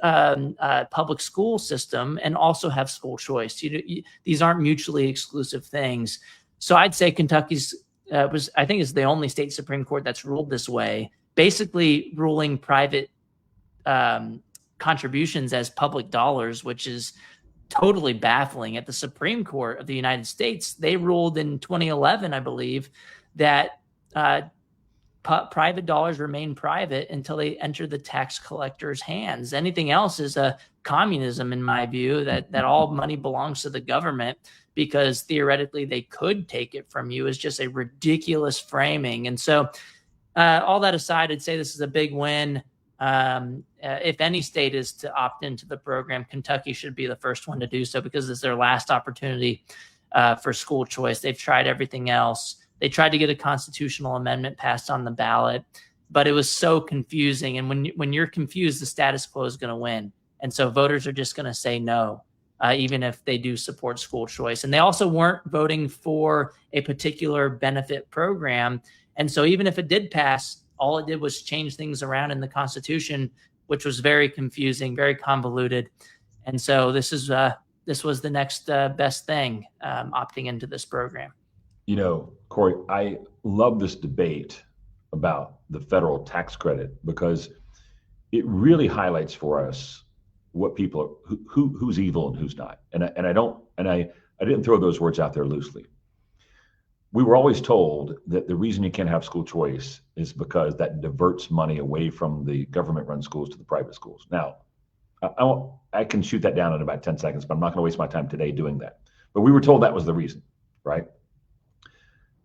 a public school system and also have school choice. These aren't mutually exclusive things. So I'd say Kentucky's I think is the only state Supreme Court that's ruled this way, basically ruling private contributions as public dollars, which is totally baffling. At the Supreme Court of the United States, they ruled in 2011, I believe, that private dollars remain private until they enter the tax collector's hands. Anything else is a communism, in my view, that all money belongs to the government, because theoretically they could take it from you, is just a ridiculous framing. And so all that aside, I'd say this is a big win. If any state is to opt into the program, Kentucky should be the first one to do so, because it's their last opportunity for school choice. They've tried everything else. They tried to get a constitutional amendment passed on the ballot, but it was so confusing. And when you're confused, the status quo is going to win. And so voters are just going to say no, even if they do support school choice. And they also weren't voting for a particular benefit program. And so even if it did pass, all it did was change things around in the Constitution, which was very confusing, very convoluted. And so this was the next best thing, opting into this program. Corey, I love this debate about the federal tax credit, because it really highlights for us what people are, who's evil and who's not. And I didn't throw those words out there loosely. We were always told that the reason you can't have school choice is because that diverts money away from the government-run schools to the private schools. Now, I can shoot that down in about 10 seconds, but I'm not going to waste my time today doing that. But we were told that was the reason, right?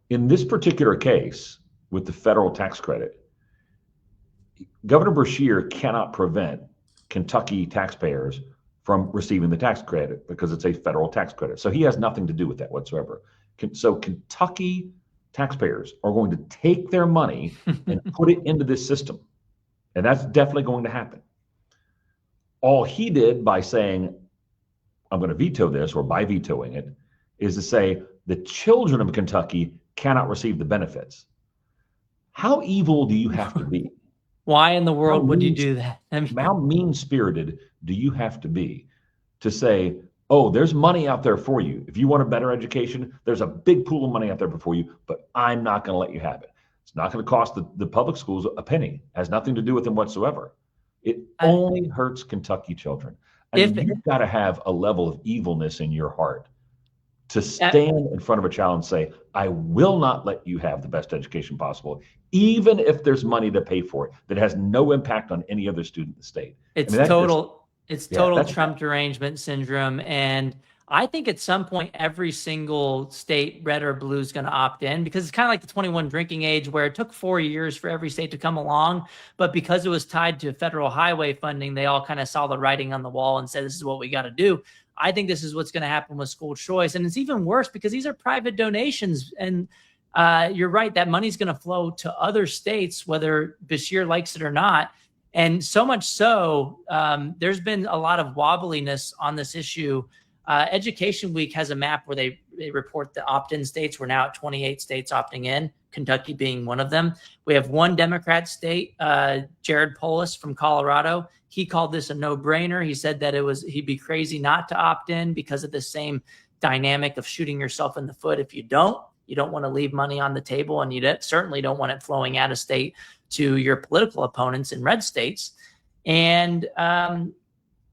In this particular case, with the federal tax credit, Governor Beshear cannot prevent Kentucky taxpayers from receiving the tax credit because it's a federal tax credit. So he has nothing to do with that whatsoever. So Kentucky taxpayers are going to take their money and put it into this system. And that's definitely going to happen. All he did by saying, I'm going to veto this, or by vetoing it, is to say the children of Kentucky cannot receive the benefits. How evil do you have to be? Why in the world would you do that? How mean-spirited do you have to be to say, oh, there's money out there for you. If you want a better education, there's a big pool of money out there for you, but I'm not going to let you have it. It's not going to cost the public schools a penny. It has nothing to do with them whatsoever. It only hurts Kentucky children. And you've got to have a level of evilness in your heart to stand in front of a child and say, I will not let you have the best education possible, even if there's money to pay for it that has no impact on any other student in the state. It's total Trump derangement syndrome. And I think at some point, every single state, red or blue, is going to opt in, because it's kind of like the 21 drinking age, where it took 4 years for every state to come along. But because it was tied to federal highway funding, they all kind of saw the writing on the wall and said, this is what we got to do. I think this is what's going to happen with school choice. And it's even worse because these are private donations. And you're right, that money's going to flow to other states, whether Beshear likes it or not. And so much so, there's been a lot of wobbliness on this issue. Education Week has a map where they report the opt-in states. We're now at 28 states opting in, Kentucky being one of them. We have one Democrat state, Jared Polis from Colorado. He called this a no-brainer. He said that he'd be crazy not to opt in because of the same dynamic of shooting yourself in the foot if you don't. You don't want to leave money on the table, and you certainly don't want it flowing out of state to your political opponents in red states. And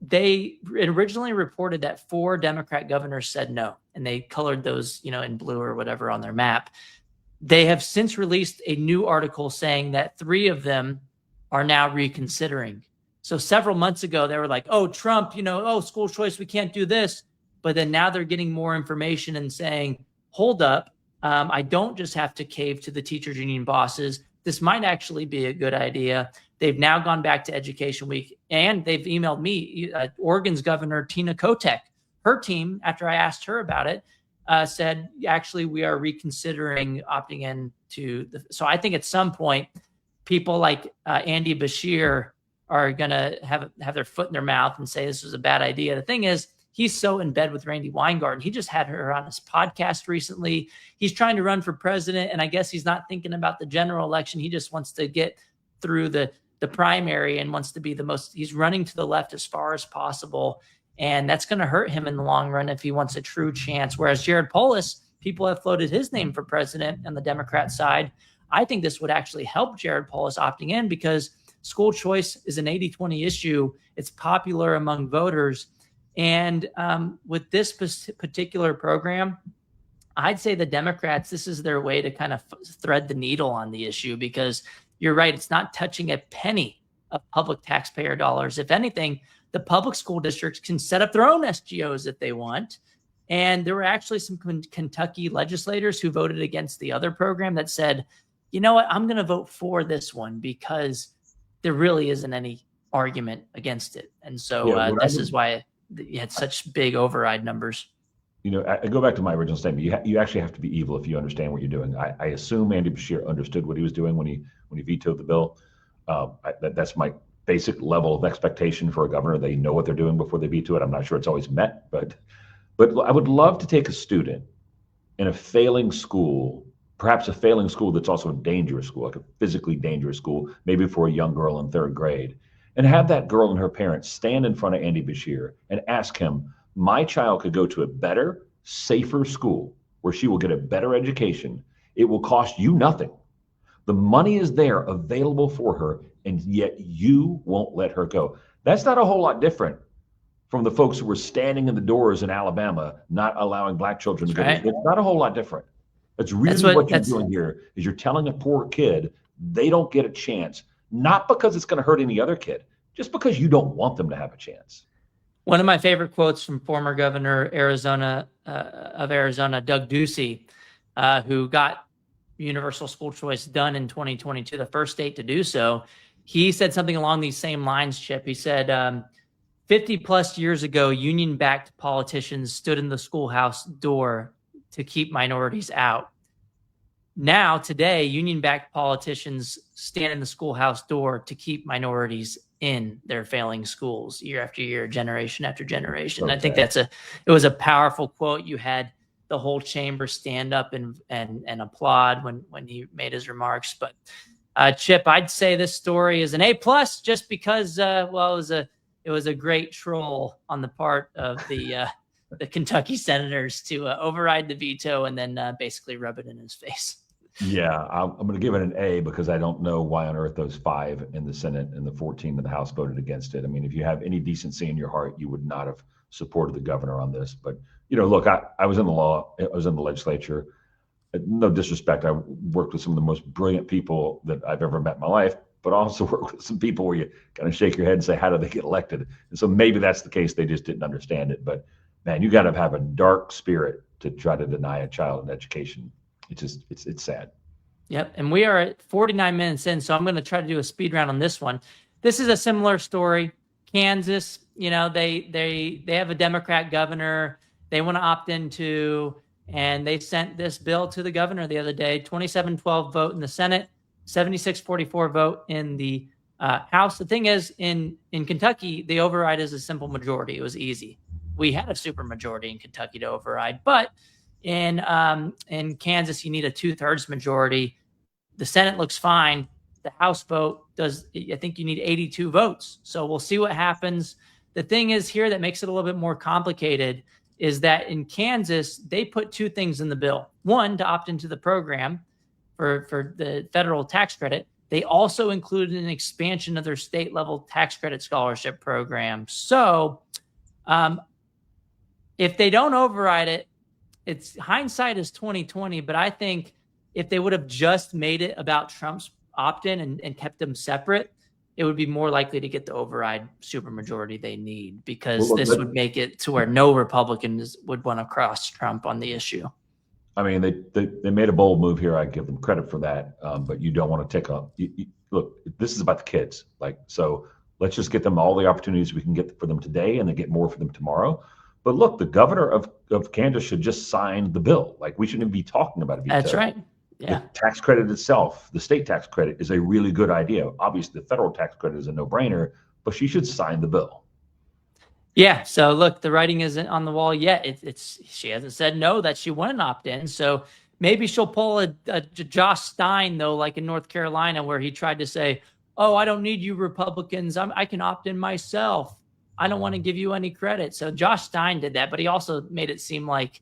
they originally reported that 4 Democrat governors said no, and they colored those, in blue or whatever on their map. They have since released a new article saying that 3 of them are now reconsidering. So several months ago, they were like, oh, Trump, school choice, we can't do this. But then now they're getting more information and saying, hold up, I don't just have to cave to the teachers union bosses. This might actually be a good idea. They've now gone back to Education Week, and they've emailed me. Oregon's Governor Tina Kotek, her team, after I asked her about it, said, actually, we are reconsidering opting in to so I think at some point, people like Andy Bashir are going to have their foot in their mouth and say this was a bad idea. The thing is, he's so in bed with Randi Weingarten. He just had her on his podcast recently. He's trying to run for president, and I guess he's not thinking about the general election. He just wants to get through the primary and wants to be he's running to the left as far as possible. And that's going to hurt him in the long run if he wants a true chance. Whereas Jared Polis, people have floated his name for president on the Democrat side. I think this would actually help Jared Polis opting in because school choice is an 80-20 issue. It's popular among voters. And with this particular program, I'd say the Democrats, this is their way to kind of thread the needle on the issue because you're right, it's not touching a penny of public taxpayer dollars. If anything, the public school districts can set up their own SGOs if they want. And there were actually some Kentucky legislators who voted against the other program that said, you know what, I'm going to vote for this one because there really isn't any argument against it. And so this is why you had such big override numbers. I go back to my original statement. You actually have to be evil if you understand what you're doing. I assume Andy Bashir understood what he was doing when he vetoed the bill. That's my basic level of expectation for a governor. They know what they're doing before they veto it. I'm not sure it's always met, but I would love to take a student in a failing school, perhaps a failing school that's also a dangerous school, like a physically dangerous school, maybe for a young girl in 3rd grade, and have that girl and her parents stand in front of Andy Bashir and ask him, my child could go to a better, safer school where she will get a better education. It will cost you nothing. The money is there available for her, and yet you won't let her go. That's not a whole lot different from the folks who were standing in the doors in Alabama, not allowing Black children to go. Right. It's not a whole lot different. That's really what you're doing here is you're telling a poor kid they don't get a chance, not because it's going to hurt any other kid, just because you don't want them to have a chance. One of my favorite quotes from former governor of Arizona, Doug Ducey, who got universal school choice done in 2022, the first state to do so. He said something along these same lines, Chip. He said, 50 plus years ago, union-backed politicians stood in the schoolhouse door to keep minorities out. Now, today, union-backed politicians stand in the schoolhouse door to keep minorities in their failing schools year after year, generation after generation. Okay. I think it was a powerful quote. You had the whole chamber stand up and applaud when he made his remarks. But Chip, I'd say this story is an A+ just because it was a great troll on the part of the Kentucky senators to override the veto and then basically rub it in his face. Yeah, I'm going to give it an A because I don't know why on earth those 5 in the Senate and the 14 in the House voted against it. I mean, if you have any decency in your heart, you would not have supported the governor on this. But, look, I was in the law. I was in the legislature. No disrespect. I worked with some of the most brilliant people that I've ever met in my life, but also worked with some people where you kind of shake your head and say, how did they get elected? And so maybe that's the case. They just didn't understand it. But, man, you got to have a dark spirit to try to deny a child an education. It's sad. Yep. And we are at 49 minutes in, so I'm going to try to do a speed round on this one. This is a similar story. Kansas, they have a Democrat governor they want to opt into, and they sent this bill to the governor the other day, 27-12 vote in the Senate, 76-44 vote in the House. The thing is, in Kentucky, the override is a simple majority. It was easy. We had a super majority in Kentucky to override, but in Kansas, you need a 2/3 majority. The Senate looks fine. The House vote does. I think you need 82 votes. So we'll see what happens. The thing is here that makes it a little bit more complicated is that in Kansas, they put two things in the bill. One, to opt into the program for the federal tax credit. They also included an expansion of their state level tax credit scholarship program. So if they don't override it, it's hindsight is 2020. But I think if they would have just made it about Trump's opt-in and kept them separate, it would be more likely to get the override supermajority they need, because this would make it to where no Republicans would want to cross Trump on the issue. I mean, they made a bold move here. I give them credit for that. But you don't want to take up. Look, this is about the kids. So let's just get them all the opportunities we can get for them today, and then get more for them tomorrow. But look, the governor of Kansas should just sign the bill. We shouldn't even be talking about it. That's right. Yeah. The tax credit itself, the state tax credit, is a really good idea. Obviously, the federal tax credit is a no-brainer, but she should sign the bill. Yeah. So look, the writing isn't on the wall yet. She hasn't said no that she wouldn't opt in. So maybe she'll pull a Josh Stein, though, like in North Carolina, where he tried to say, "Oh, I don't need you Republicans. I can opt in myself. I don't want to give you any credit." So Josh Stein did that, but he also made it seem like,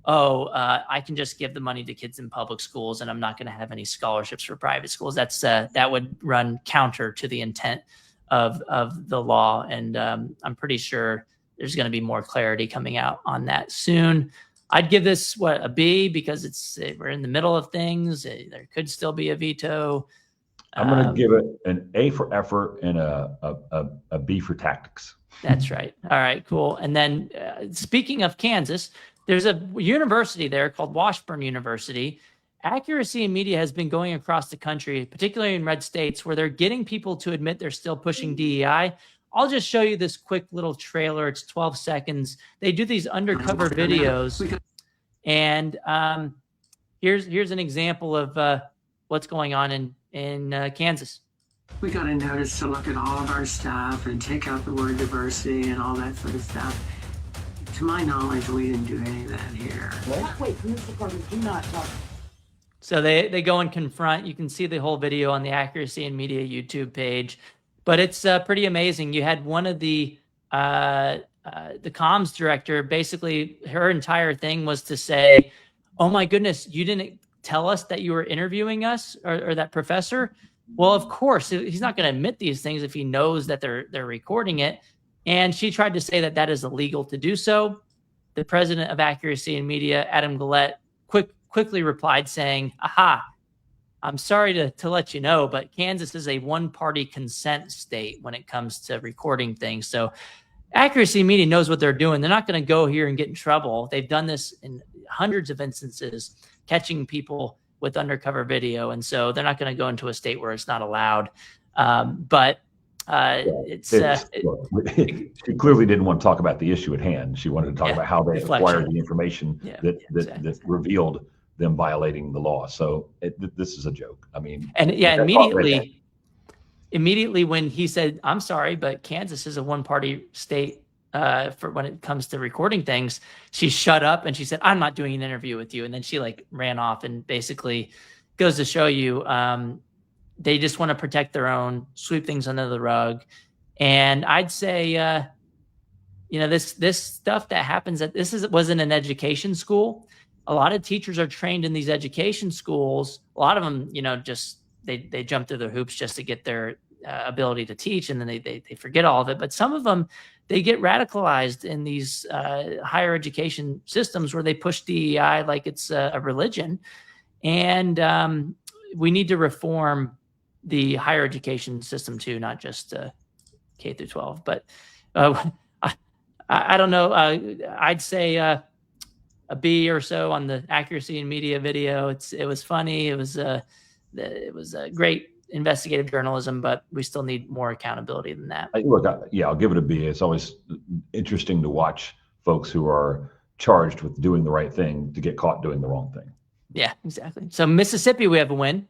I can just give the money to kids in public schools, and I'm not going to have any scholarships for private schools. That would run counter to the intent of the law. And I'm pretty sure there's going to be more clarity coming out on that soon. I'd give this a B, because we're in the middle of things. There could still be a veto. I'm going to give it an A for effort and a B for tactics. That's right. All right, cool. And then speaking of Kansas, there's a university there called Washburn University. Accuracy in Media has been going across the country, particularly in red states, where they're getting people to admit they're still pushing DEI. I'll just show you this quick little trailer. It's 12 seconds. They do these undercover videos. And here's an example of what's going on in Kansas. We got a notice to look at all of our stuff and take out the word diversity and all that sort of stuff. To my knowledge, we didn't do any of that here. Wait, Mr. Carter, do not talk. So they go and confront. You can see the whole video on the Accuracy in Media YouTube page, but it's pretty amazing. You had one of the comms director, basically her entire thing was to say, "Oh my goodness, you didn't tell us that you were interviewing us or that professor." Well, of course, he's not going to admit these things if he knows that they're recording it. And she tried to say that is illegal to do so. The president of Accuracy in Media, Adam Gillette, quickly replied saying, "Aha, I'm sorry to let you know, but Kansas is a one-party consent state when it comes to recording things." So Accuracy Media knows what they're doing. They're not going to go here and get in trouble. They've done this in hundreds of instances, catching people with undercover video. And so they're not going to go into a state where it's not allowed. She clearly didn't want to talk about the issue at hand. She wanted to talk about how they acquired the information that revealed them violating the law. So this is a joke. I mean, and immediately when he said, "I'm sorry, but Kansas is a one-party state for when it comes to recording things," she shut up and she said, "I'm not doing an interview with you." And then she ran off, and basically goes to show you they just want to protect their own, sweep things under the rug. And I'd say, this stuff that happens wasn't an education school. A lot of teachers are trained in these education schools. A lot of them, they jump through their hoops just to get their ability to teach, and then they forget all of it. But some of them, they get radicalized in these higher education systems where they push DEI like it's a religion. And we need to reform the higher education system too, not just K through 12. But I don't know. I'd say a B or so on the Accuracy in Media video. It was funny. It was a great investigative journalism, but we still need more accountability than that. I'll give it a B. It's always interesting to watch folks who are charged with doing the right thing to get caught doing the wrong thing. Yeah, exactly. So Mississippi, we have a win.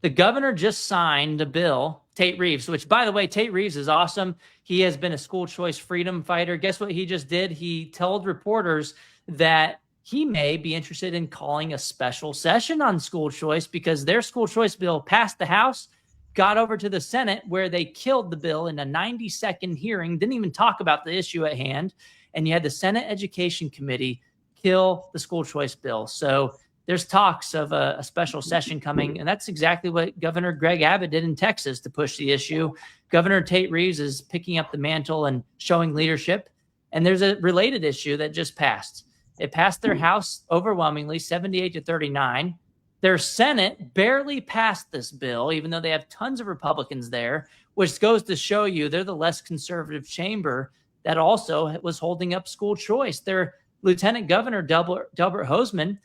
the governor just signed a bill, Tate Reeves, which, by the way, Tate Reeves is awesome. He has been a school choice freedom fighter. Guess what he just did? He told reporters that he may be interested in calling a special session on school choice because their school choice bill passed the House, got over to the Senate, where they killed the bill in a 90-second hearing, didn't even talk about the issue at hand. And you had the Senate Education Committee kill the school choice bill. So there's talks of a special session coming, and that's exactly what Governor Greg Abbott did in Texas to push the issue. Governor Tate Reeves is picking up the mantle and showing leadership. And there's a related issue that just passed. It passed their House overwhelmingly, 78-39. Their Senate barely passed this bill, even though they have tons of Republicans there, which goes to show you they're the less conservative chamber that also was holding up school choice. Their Lieutenant Governor, Delbert Hosemann,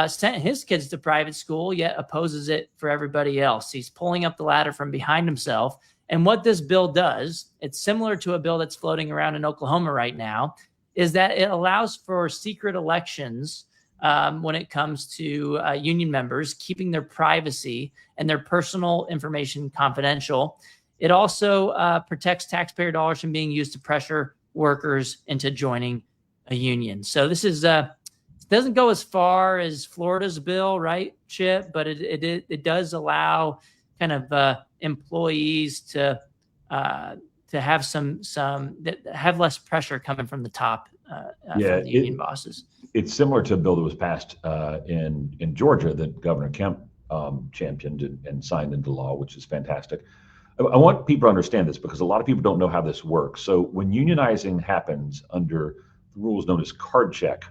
sent his kids to private school, yet opposes it for everybody else. He's pulling up the ladder from behind himself. And what this bill does, it's similar to a bill that's floating around in Oklahoma right now, is that it allows for secret elections when it comes to union members, keeping their privacy and their personal information confidential. It also protects taxpayer dollars from being used to pressure workers into joining a union. So this is doesn't go as far as Florida's bill, right, Chip? But it does allow kind of employees to have have less pressure coming from the top from the union bosses. It's similar to a bill that was passed in Georgia that Governor Kemp championed and signed into law, which is fantastic. I want people to understand this because a lot of people don't know how this works. So when unionizing happens under the rules known as card check,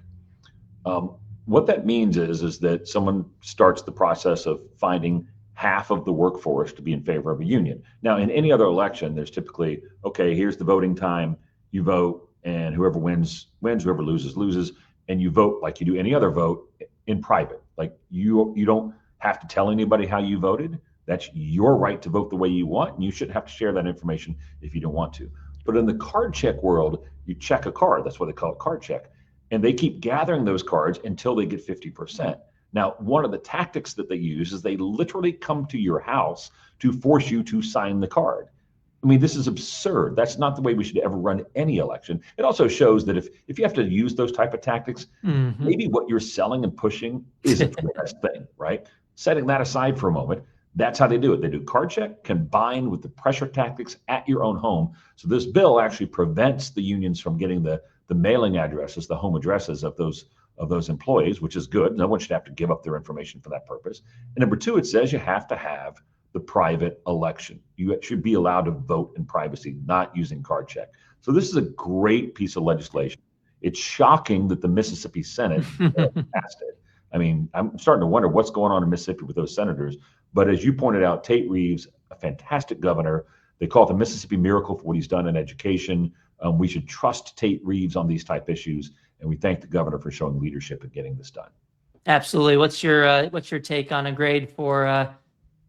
what that means is that someone starts the process of finding half of the workforce to be in favor of a union. Now, in any other election, there's typically, okay, here's the voting time, you vote, and whoever wins, whoever loses, and you vote like you do any other vote in private. Like you don't have to tell anybody how you voted. That's your right to vote the way you want, and you shouldn't have to share that information if you don't want to. But in the card check world, you check a card. That's why they call it card check. And they keep gathering those cards until they get 50%. Now, one of the tactics that they use is they literally come to your house to force you to sign the card. I mean, this is absurd. That's not the way we should ever run any election. It also shows that if you have to use those type of tactics, maybe what you're selling and pushing isn't the best thing, right? Setting that aside for a moment, that's how they do it. They do card check combined with the pressure tactics at your own home. So this bill actually prevents the unions from getting the mailing addresses, the home addresses of those employees, which is good. No one should have to give up their information for that purpose. And number two, it says you have to have the private election. You should be allowed to vote in privacy, not using card check. So this is a great piece of legislation. It's shocking that the Mississippi Senate passed it. I mean, I'm starting to wonder what's going on in Mississippi with those senators. But as you pointed out, Tate Reeves, a fantastic governor. They call it the Mississippi Miracle for what he's done in education. We should trust Tate Reeves on these type issues, and we thank the governor for showing leadership in getting this done. Absolutely. What's your take on a grade for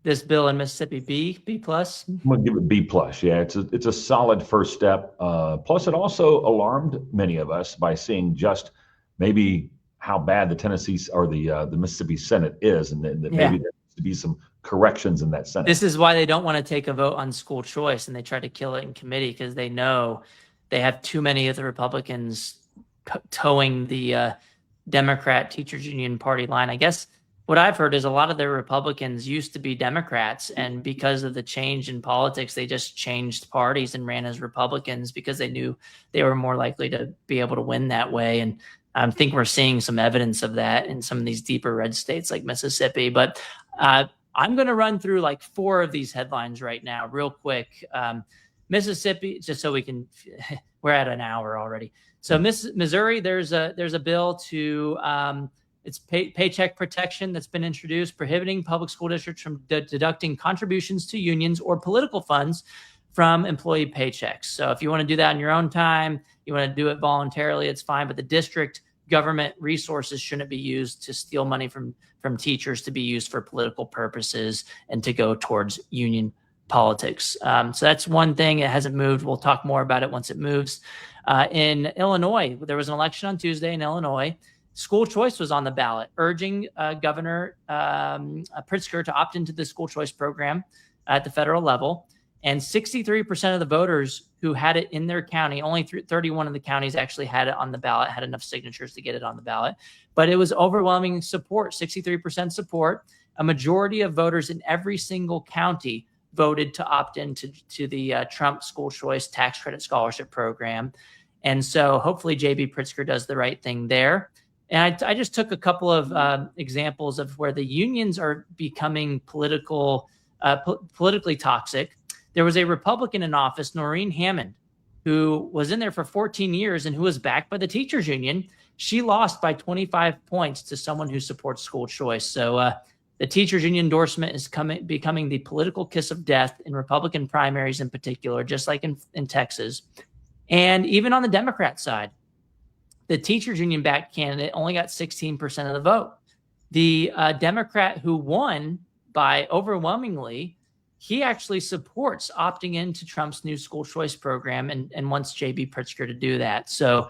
this bill in Mississippi? B plus? I'm gonna give it B plus. Yeah, it's a solid first step. Plus, it also alarmed many of us by seeing just maybe how bad the Tennessee or the Mississippi Senate is, and that maybe there needs to be some corrections in that Senate. This is why they don't want to take a vote on school choice, and they try to kill it in committee because they know they have too many of the Republicans towing the Democrat teachers union party line. I guess what I've heard is a lot of their Republicans used to be Democrats, and because of the change in politics, they just changed parties and ran as Republicans because they knew they were more likely to be able to win that way. And I think we're seeing some evidence of that in some of these deeper red states like Mississippi. But I'm going to run through like 4 of these headlines right now real quick. Mississippi, just so we can, we're at an hour already. So Missouri, there's a bill to, it's paycheck protection that's been introduced, prohibiting public school districts from deducting contributions to unions or political funds from employee paychecks. So if you want to do that on your own time, you want to do it voluntarily, it's fine. But the district government resources shouldn't be used to steal money from teachers to be used for political purposes and to go towards union politics. So that's one thing. It hasn't moved. We'll talk more about it once it moves. In Illinois, there was an election on Tuesday in Illinois. school choice was on the ballot, urging Governor Pritzker to opt into the school choice program at the federal level. And 63% of the voters who had it in their county, only 31 of the counties actually had it on the ballot, had enough signatures to get it on the ballot. But it was overwhelming support, 63% support. A majority of voters in every single county voted to opt into the Trump school choice tax credit scholarship program. And so hopefully J.B. Pritzker does the right thing there. And I just took a couple of examples of where the unions are becoming politically toxic. There was a Republican in office, Noreen Hammond, who was in there for 14 years and who was backed by the teachers union. She lost by 25 points to someone who supports school choice. So the teachers union endorsement is becoming the political kiss of death in Republican primaries in particular, just like in Texas. And even on the Democrat side, the teachers union backed candidate only got 16% of the vote. The Democrat who won by overwhelmingly, he actually supports opting into Trump's new school choice program and wants J.B. Pritzker to do that. So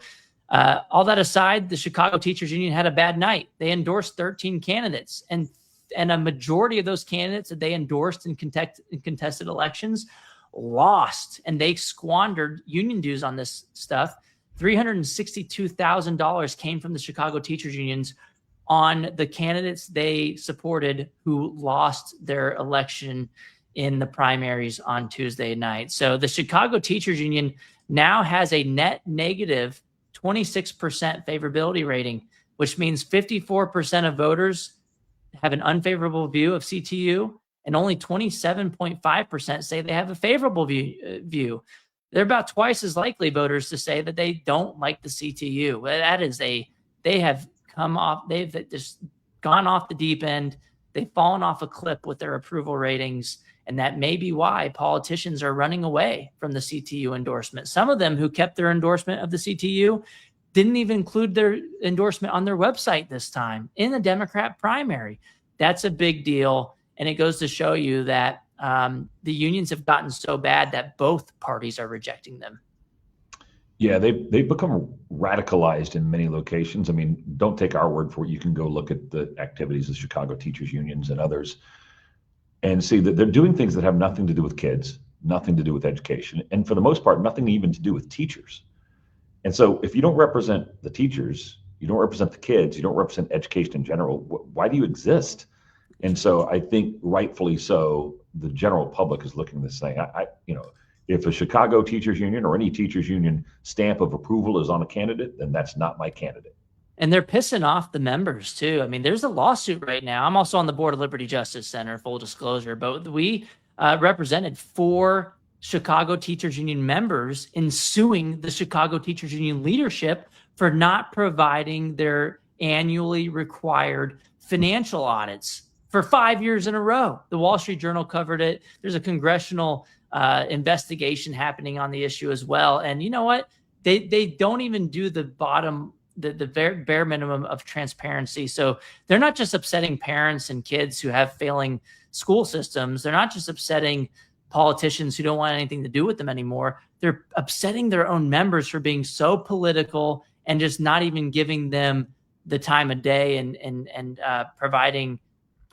all that aside, the Chicago Teachers Union had a bad night. They endorsed 13 candidates, and a majority of those candidates that they endorsed in contested elections lost, and they squandered union dues on this stuff. $362,000 came from the Chicago Teachers Unions on the candidates they supported who lost their election in the primaries on Tuesday night. So the Chicago Teachers Union now has a net negative 26% favorability rating, which means 54% of voters have an unfavorable view of CTU, and only 27.5% say they have a favorable view. They're about twice as likely voters to say that they don't like the CTU. That is they've just gone off the deep end. They've fallen off a cliff with their approval ratings. And that may be why politicians are running away from the CTU endorsement. Some of them who kept their endorsement of the CTU didn't even include their endorsement on their website this time in the Democrat primary. That's a big deal. And it goes to show you that the unions have gotten so bad that both parties are rejecting them. Yeah, they've become radicalized in many locations. I mean, don't take our word for it. You can go look at the activities of Chicago Teachers Unions and others and see that they're doing things that have nothing to do with kids, nothing to do with education, and for the most part, nothing even to do with teachers. And so if you don't represent the teachers, you don't represent the kids, you don't represent education in general, why do you exist? And so I think rightfully so, the general public is looking at this saying, if a Chicago Teachers Union or any teachers union stamp of approval is on a candidate, then that's not my candidate. And they're pissing off the members too. I mean, there's a lawsuit right now. I'm also on the board of Liberty Justice Center, full disclosure, but we represented 4 Chicago Teachers Union members in suing the Chicago Teachers Union leadership for not providing their annually required financial audits for 5 years in a row. The Wall Street Journal covered it. There's a congressional investigation happening on the issue as well. And you know what? They don't even do the bare minimum of transparency. So they're not just upsetting parents and kids who have failing school systems. They're not just upsetting politicians who don't want anything to do with them anymore. They're upsetting their own members for being so political and just not even giving them the time of day and providing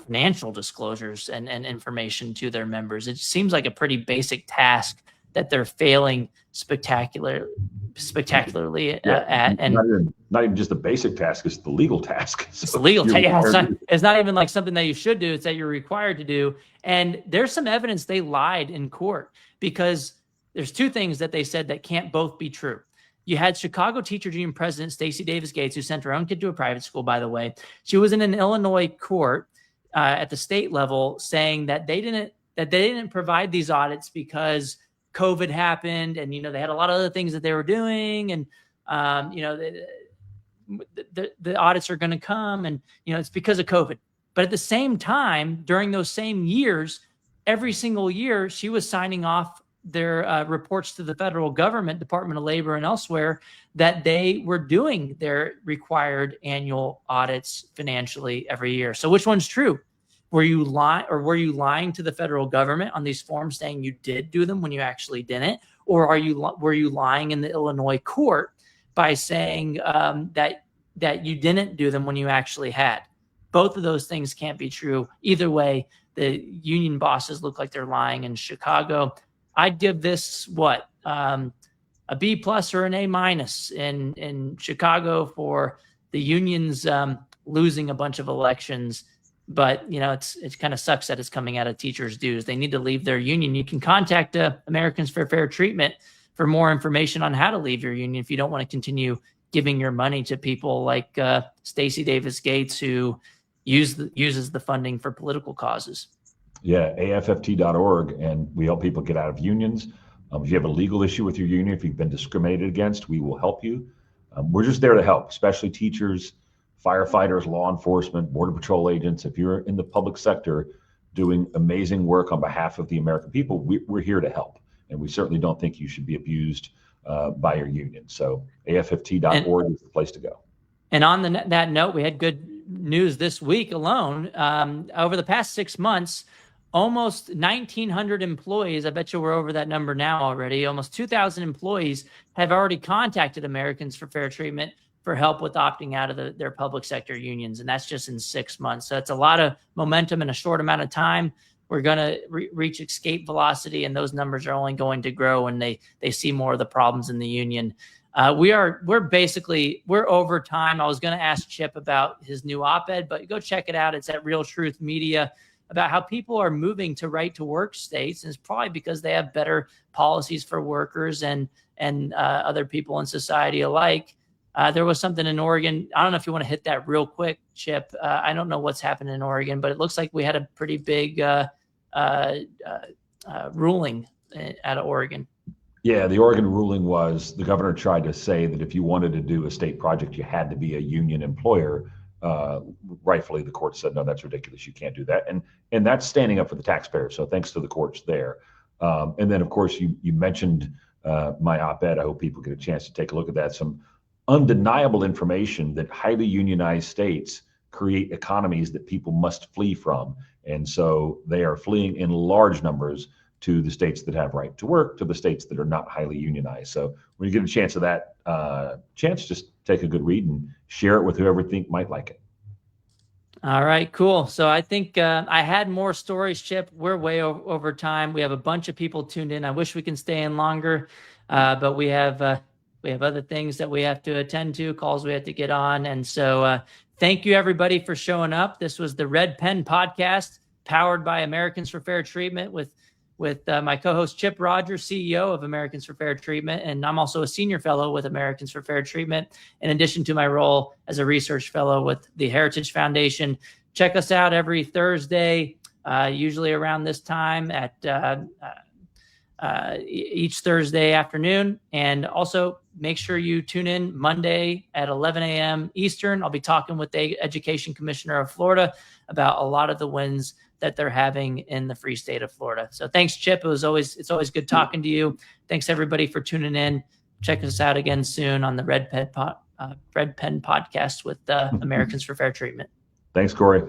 financial disclosures and information to their members. It seems like a pretty basic task that they're failing spectacularly at. And not even just a basic task, it's the legal task. It's the legal task. Yeah, it's not even like something that you should do. It's that you're required to do. And there's some evidence they lied in court, because there's 2 things that they said that can't both be true. You had Chicago Teachers Union President Stacey Davis Gates, who sent her own kid to a private school, by the way. She was in an Illinois court at the state level saying that they didn't provide these audits because COVID happened, and they had a lot of other things that they were doing, and the audits are going to come, and it's because of COVID. But at the same time, during those same years, every single year, she was signing off their reports to the federal government, Department of Labor and elsewhere, that they were doing their required annual audits financially every year. So which one's true? Were you lying to the federal government on these forms saying you did do them when you actually didn't? Or were you lying in the Illinois court by saying that that you didn't do them when you actually had. Both of those things can't be true. Either way, the union bosses look like they're lying in Chicago. I'd give this a B+ or an A- in Chicago for the unions losing a bunch of elections. But it kind of sucks that it's coming out of teachers' dues. They need to leave their union. You can contact Americans for Fair Treatment for more information on how to leave your union if you don't want to continue giving your money to people like Stacey Davis Gates, who uses the funding for political causes. Yeah, AFFT.org, and we help people get out of unions. If you have a legal issue with your union, if you've been discriminated against, we will help you. We're just there to help, especially teachers, firefighters, law enforcement, border patrol agents. If you're in the public sector doing amazing work on behalf of the American people, we're here to help. And we certainly don't think you should be abused by your union. So AFFT.org is the place to go. And on that note, we had good news this week alone. Over the past 6 months, almost 1,900 employees, I bet you we're over that number now already, almost 2,000 employees have already contacted Americans for Fair Treatment for help with opting out of their public sector unions. And that's just in 6 months. So it's a lot of momentum in a short amount of time. We're going to reach escape velocity, and those numbers are only going to grow when they see more of the problems in the union. We're over time. I was going to ask Chip about his new op-ed, but go check it out. It's at Real Truth Media, about how people are moving to right to work states. And it's probably because they have better policies for workers and other people in society alike. There was something in Oregon. I don't know if you want to hit that real quick, Chip. I don't know what's happened in Oregon, but it looks like we had a pretty big ruling out of Oregon. Yeah, the Oregon ruling was the governor tried to say that if you wanted to do a state project, you had to be a union employer. Rightfully, the court said, no, that's ridiculous. You can't do that. And that's standing up for the taxpayers. So thanks to the courts there. And then, of course, you mentioned my op-ed. I hope people get a chance to take a look at that. Some undeniable information that highly unionized states create economies that people must flee from. And so they are fleeing in large numbers to the states that have right to work, to the states that are not highly unionized. So when you get a chance of that just take a good read and share it with whoever you think might like it. All right, cool. So I think I had more stories, Chip. We're way over time. We have a bunch of people tuned in. I wish we can stay in longer, but we have other things that we have to attend to, calls we have to get on. And so thank you, everybody, for showing up. This was the Red Pen Podcast, powered by Americans for Fair Treatment, with my co-host Chip Rogers, CEO of Americans for Fair Treatment. And I'm also a senior fellow with Americans for Fair Treatment, in addition to my role as a research fellow with the Heritage Foundation. Check us out every Thursday, usually around this time at each Thursday afternoon. And also make sure you tune in Monday at 11 a.m. Eastern. I'll be talking with the Education Commissioner of Florida about a lot of the wins that they're having in the free state of Florida. So thanks, Chip. It's always good talking to you. Thanks everybody for tuning in. Check us out again soon on the Red Pen Podcast with Americans for Fair Treatment. Thanks, Corey.